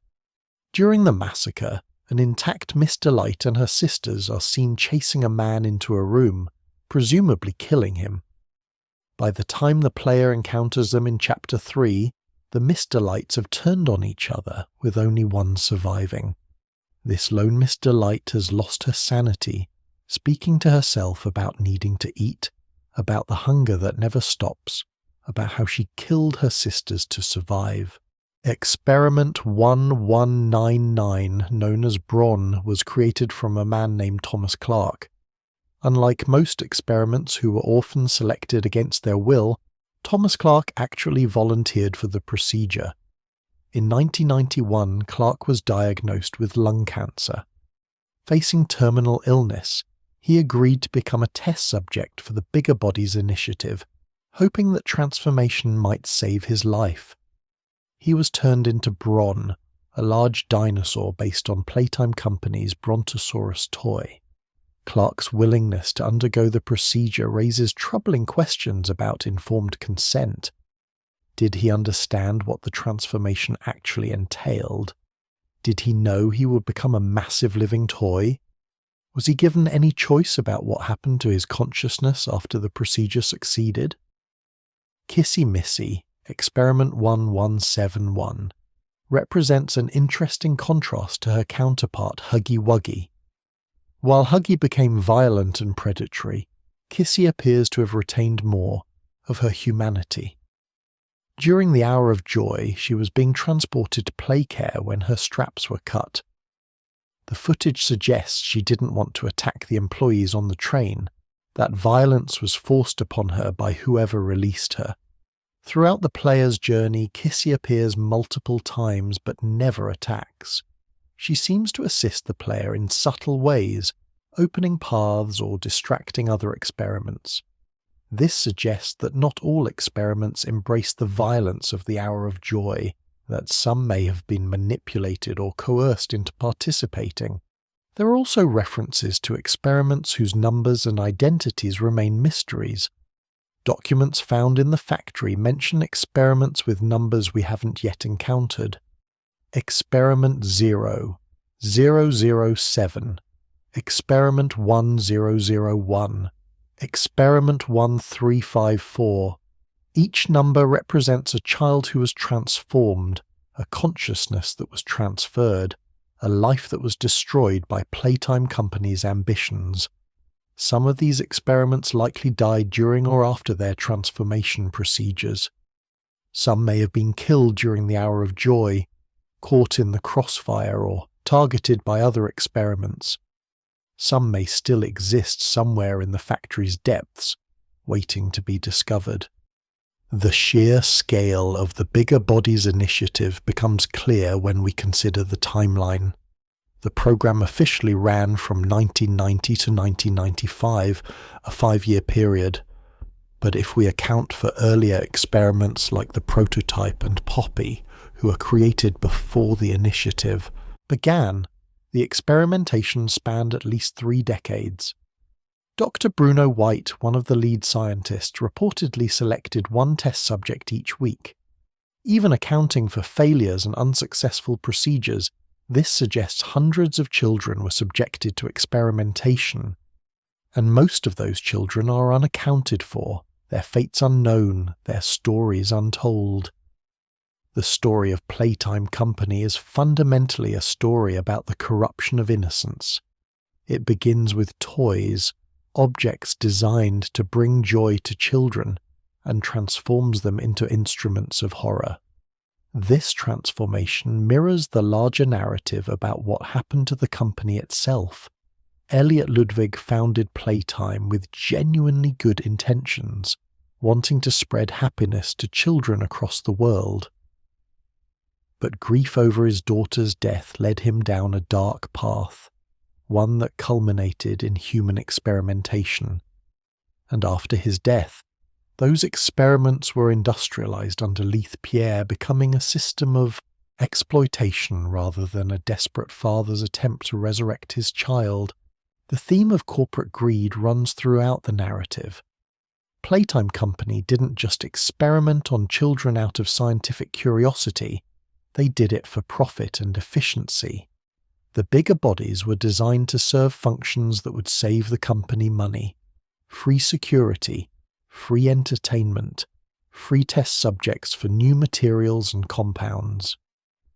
During the massacre, an intact Mr. Light and her sisters are seen chasing a man into a room, presumably killing him. By the time the player encounters them in Chapter 3, the Mr. Lights have turned on each other, with only one surviving. This lone Mr. Light has lost her sanity, speaking to herself about needing to eat, about the hunger that never stops, about how she killed her sisters to survive. Experiment 1199, known as Bron, was created from a man named Thomas Clark. Unlike most experiments who were often selected against their will, Thomas Clark actually volunteered for the procedure. In 1991, Clark was diagnosed with lung cancer. Facing terminal illness, he agreed to become a test subject for the Bigger Bodies initiative, hoping that transformation might save his life. He was turned into Bron, a large dinosaur based on Playtime Company's Brontosaurus toy. Clark's willingness to undergo the procedure raises troubling questions about informed consent. Did he understand what the transformation actually entailed? Did he know he would become a massive living toy? Was he given any choice about what happened to his consciousness after the procedure succeeded? Kissy Missy, Experiment 1171, represents an interesting contrast to her counterpart Huggy Wuggy. While Huggy became violent and predatory, Kissy appears to have retained more of her humanity. During the hour of joy, she was being transported to Playcare when her straps were cut. The footage suggests she didn't want to attack the employees on the train, that violence was forced upon her by whoever released her. Throughout the player's journey, Kissy appears multiple times but never attacks. She seems to assist the player in subtle ways, opening paths or distracting other experiments. This suggests that not all experiments embrace the violence of the hour of joy, that some may have been manipulated or coerced into participating. There are also references to experiments whose numbers and identities remain mysteries. Documents found in the factory mention experiments with numbers we haven't yet encountered. Experiment 0, 007, Experiment 1001, Experiment 1354. Each number represents a child who was transformed, a consciousness that was transferred, a life that was destroyed by Playtime Company's ambitions. Some of these experiments likely died during or after their transformation procedures. Some may have been killed during the hour of joy, caught in the crossfire or targeted by other experiments. Some may still exist somewhere in the factory's depths, waiting to be discovered. The sheer scale of the Bigger Bodies initiative becomes clear when we consider the timeline. The program officially ran from 1990 to 1995, a 5-year period. But if we account for earlier experiments like the Prototype and Poppy, who were created before the initiative began, the experimentation spanned at least 3 decades. Dr. Bruno White, one of the lead scientists, reportedly selected one test subject each week. Even accounting for failures and unsuccessful procedures, this suggests hundreds of children were subjected to experimentation. And most of those children are unaccounted for, their fates unknown, their stories untold. The story of Playtime Company is fundamentally a story about the corruption of innocence. It begins with toys, objects designed to bring joy to children, and transforms them into instruments of horror. This transformation mirrors the larger narrative about what happened to the company itself. Elliot Ludwig founded Playtime with genuinely good intentions, wanting to spread happiness to children across the world. But grief over his daughter's death led him down a dark path, one that culminated in human experimentation. And after his death, those experiments were industrialized under Pierre, becoming a system of exploitation rather than a desperate father's attempt to resurrect his child. The theme of corporate greed runs throughout the narrative. Playtime Company didn't just experiment on children out of scientific curiosity, they did it for profit and efficiency. The bigger bodies were designed to serve functions that would save the company money. Free security, free entertainment, free test subjects for new materials and compounds.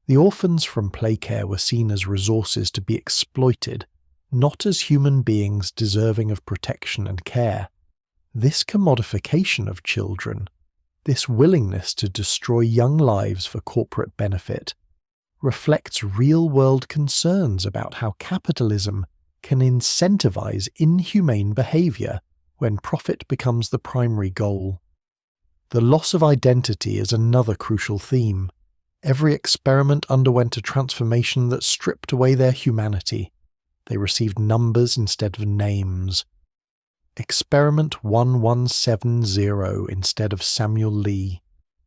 The orphans from Playcare were seen as resources to be exploited, not as human beings deserving of protection and care. This commodification of children, this willingness to destroy young lives for corporate benefit, reflects real-world concerns about how capitalism can incentivize inhumane behavior when profit becomes the primary goal. The loss of identity is another crucial theme. Every experiment underwent a transformation that stripped away their humanity. They received numbers instead of names. Experiment 1170 instead of Samuel Lee.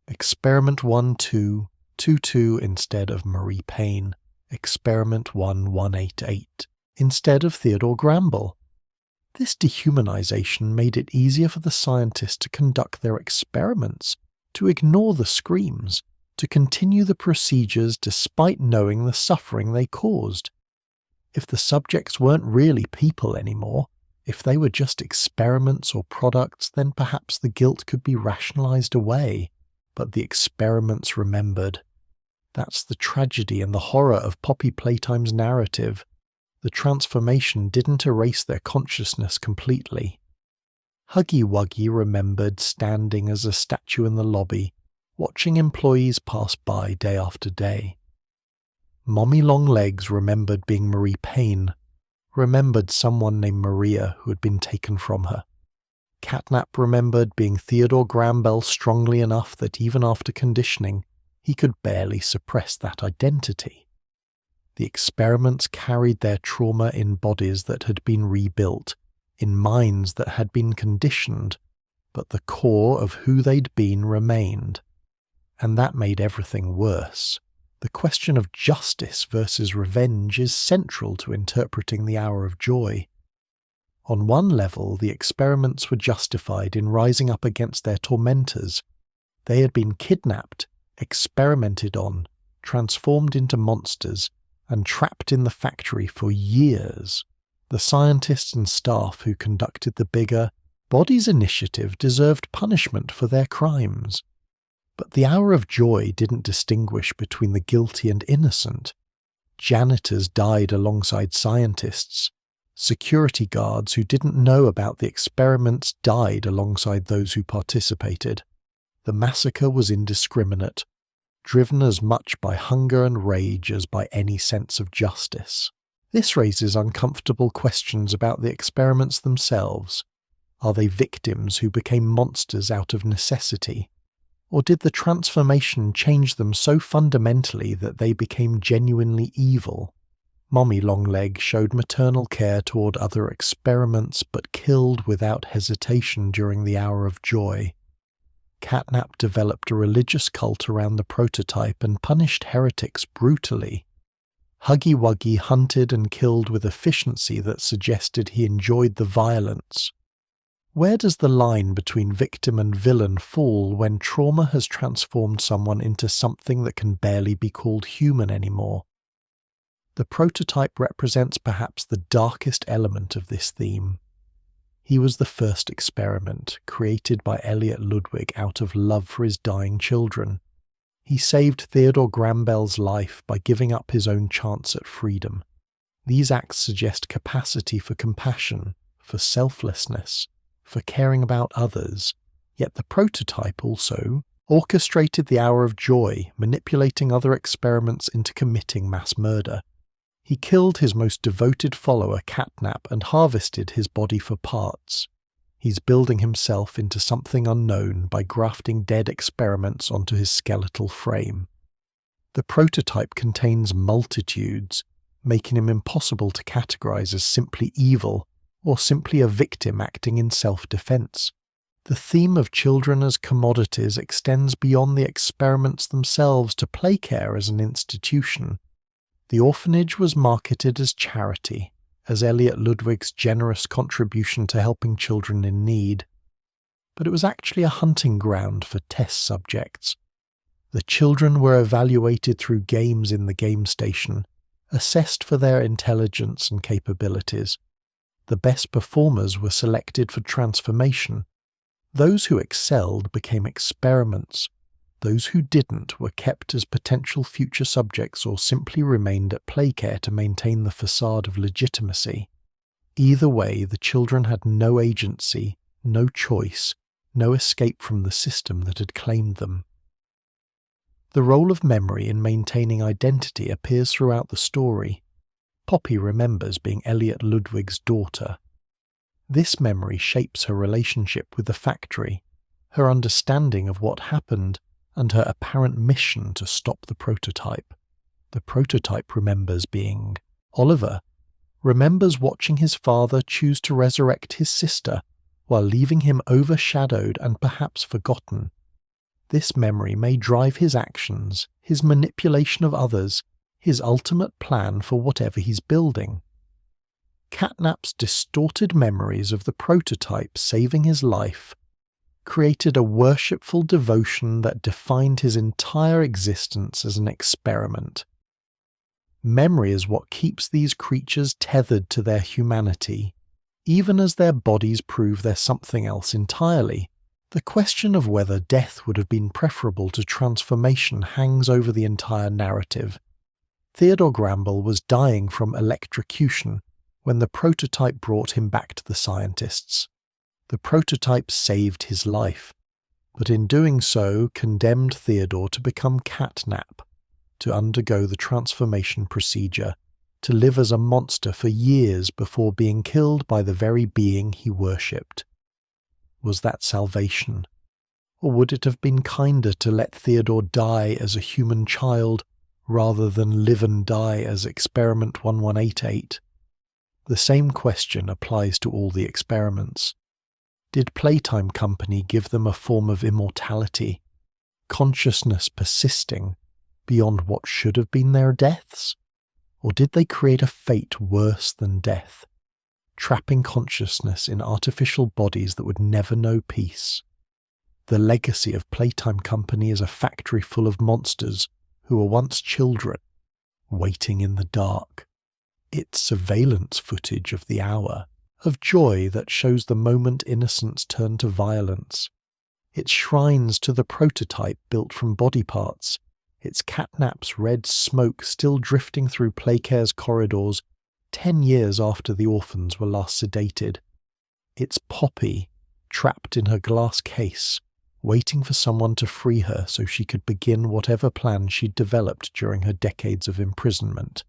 Experiment 1222 instead of Marie Payne. Experiment 1188 instead of Theodore Gramble. This dehumanization made it easier for the scientists to conduct their experiments, to ignore the screams, to continue the procedures despite knowing the suffering they caused. If the subjects weren't really people anymore, if they were just experiments or products, then perhaps the guilt could be rationalized away. But the experiments remembered. That's the tragedy and the horror of Poppy Playtime's narrative. The transformation didn't erase their consciousness completely. Huggy Wuggy remembered standing as a statue in the lobby, watching employees pass by day after day. Mommy Longlegs remembered being Marie Payne, remembered someone named Maria who had been taken from her. CatNap remembered being Theodore Gramble strongly enough that even after conditioning, he could barely suppress that identity. The experiments carried their trauma in bodies that had been rebuilt, in minds that had been conditioned, but the core of who they'd been remained. And that made everything worse. The question of justice versus revenge is central to interpreting the hour of joy. On one level, the experiments were justified in rising up against their tormentors. They had been kidnapped, experimented on, transformed into monsters, and trapped in the factory for years. The scientists and staff who conducted the bigger, Bodies initiative deserved punishment for their crimes. But the hour of joy didn't distinguish between the guilty and innocent. Janitors died alongside scientists. Security guards who didn't know about the experiments died alongside those who participated. The massacre was indiscriminate, driven as much by hunger and rage as by any sense of justice. This raises uncomfortable questions about the experiments themselves. Are they victims who became monsters out of necessity? Or did the transformation change them so fundamentally that they became genuinely evil? Mommy Longleg showed maternal care toward other experiments but killed without hesitation during the hour of joy. CatNap developed a religious cult around the prototype and punished heretics brutally. Huggy Wuggy hunted and killed with efficiency that suggested he enjoyed the violence. Where does the line between victim and villain fall when trauma has transformed someone into something that can barely be called human anymore? The prototype represents perhaps the darkest element of this theme. He was the first experiment, created by Elliot Ludwig out of love for his dying children. He saved Theodore Grambell's life by giving up his own chance at freedom. These acts suggest capacity for compassion, for selflessness, for caring about others, yet the prototype also, orchestrated the hour of joy, manipulating other experiments into committing mass murder. He killed his most devoted follower, CatNap, and harvested his body for parts. He's building himself into something unknown by grafting dead experiments onto his skeletal frame. The prototype contains multitudes, making him impossible to categorize as simply evil or simply a victim acting in self-defense. The theme of children as commodities extends beyond the experiments themselves to Playcare as an institution. The orphanage was marketed as charity, as Elliot Ludwig's generous contribution to helping children in need. But it was actually a hunting ground for test subjects. The children were evaluated through games in the game station, assessed for their intelligence and capabilities. The best performers were selected for transformation. Those who excelled became experiments. Those who didn't were kept as potential future subjects or simply remained at Playcare to maintain the facade of legitimacy. Either way, the children had no agency, no choice, no escape from the system that had claimed them. The role of memory in maintaining identity appears throughout the story. Poppy remembers being Elliot Ludwig's daughter. This memory shapes her relationship with the factory, her understanding of what happened, and her apparent mission to stop the prototype. The prototype remembers being Oliver, remembers watching his father choose to resurrect his sister while leaving him overshadowed and perhaps forgotten. This memory may drive his actions, his manipulation of others, his ultimate plan for whatever he's building. CatNap's distorted memories of the prototype saving his life created a worshipful devotion that defined his entire existence as an experiment. Memory is what keeps these creatures tethered to their humanity, even as their bodies prove they're something else entirely. The question of whether death would have been preferable to transformation hangs over the entire narrative. Theodore Gramble was dying from electrocution when the prototype brought him back to the scientists. The prototype saved his life, but in doing so condemned Theodore to become CatNap, to undergo the transformation procedure, to live as a monster for years before being killed by the very being he worshipped. Was that salvation? Or would it have been kinder to let Theodore die as a human child rather than live and die as Experiment 1188? The same question applies to all the experiments. Did Playtime Company give them a form of immortality, consciousness persisting beyond what should have been their deaths? Or did they create a fate worse than death, trapping consciousness in artificial bodies that would never know peace? The legacy of Playtime Company is a factory full of monsters who were once children, waiting in the dark. It's surveillance footage of the hour, of joy that shows the moment innocence turned to violence. It's shrines to the prototype built from body parts. It's CatNap's red smoke still drifting through Playcare's corridors 10 years after the orphans were last sedated. It's Poppy, trapped in her glass case, waiting for someone to free her so she could begin whatever plan she'd developed during her decades of imprisonment.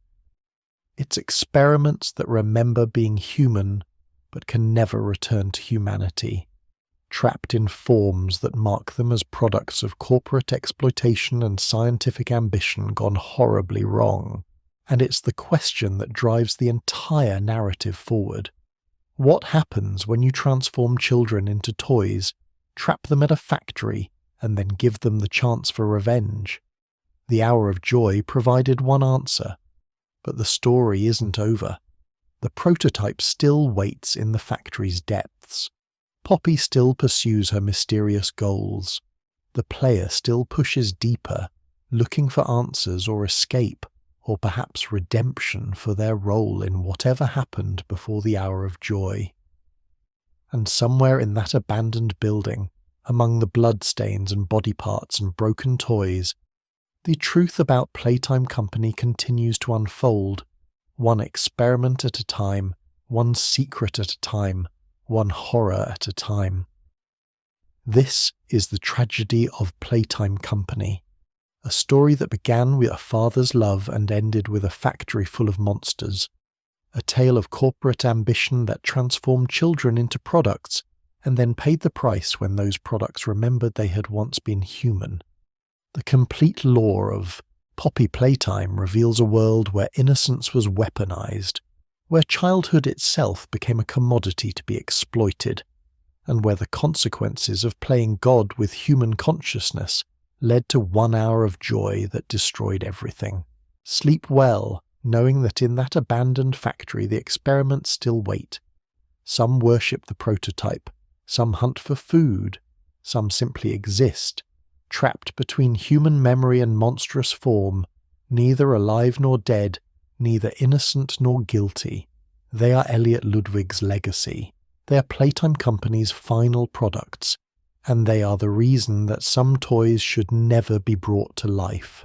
It's experiments that remember being human but can never return to humanity, trapped in forms that mark them as products of corporate exploitation and scientific ambition gone horribly wrong. And it's the question that drives the entire narrative forward. What happens when you transform children into toys, trap them at a factory, and then give them the chance for revenge? The Hour of Joy provided one answer, but the story isn't over. The prototype still waits in the factory's depths. Poppy still pursues her mysterious goals. The player still pushes deeper, looking for answers or escape, or perhaps redemption for their role in whatever happened before the Hour of Joy. And somewhere in that abandoned building, among the bloodstains and body parts and broken toys, the truth about Playtime Company continues to unfold, one experiment at a time, one secret at a time, one horror at a time. This is the tragedy of Playtime Company, a story that began with a father's love and ended with a factory full of monsters, a tale of corporate ambition that transformed children into products and then paid the price when those products remembered they had once been human. The complete lore of Poppy Playtime reveals a world where innocence was weaponized, where childhood itself became a commodity to be exploited, and where the consequences of playing God with human consciousness led to 1 hour of joy that destroyed everything. Sleep well, knowing that in that abandoned factory the experiments still wait. Some worship the prototype, some hunt for food, some simply exist, trapped between human memory and monstrous form, neither alive nor dead, neither innocent nor guilty. They are Elliot Ludwig's legacy. They are Playtime Company's final products, and they are the reason that some toys should never be brought to life.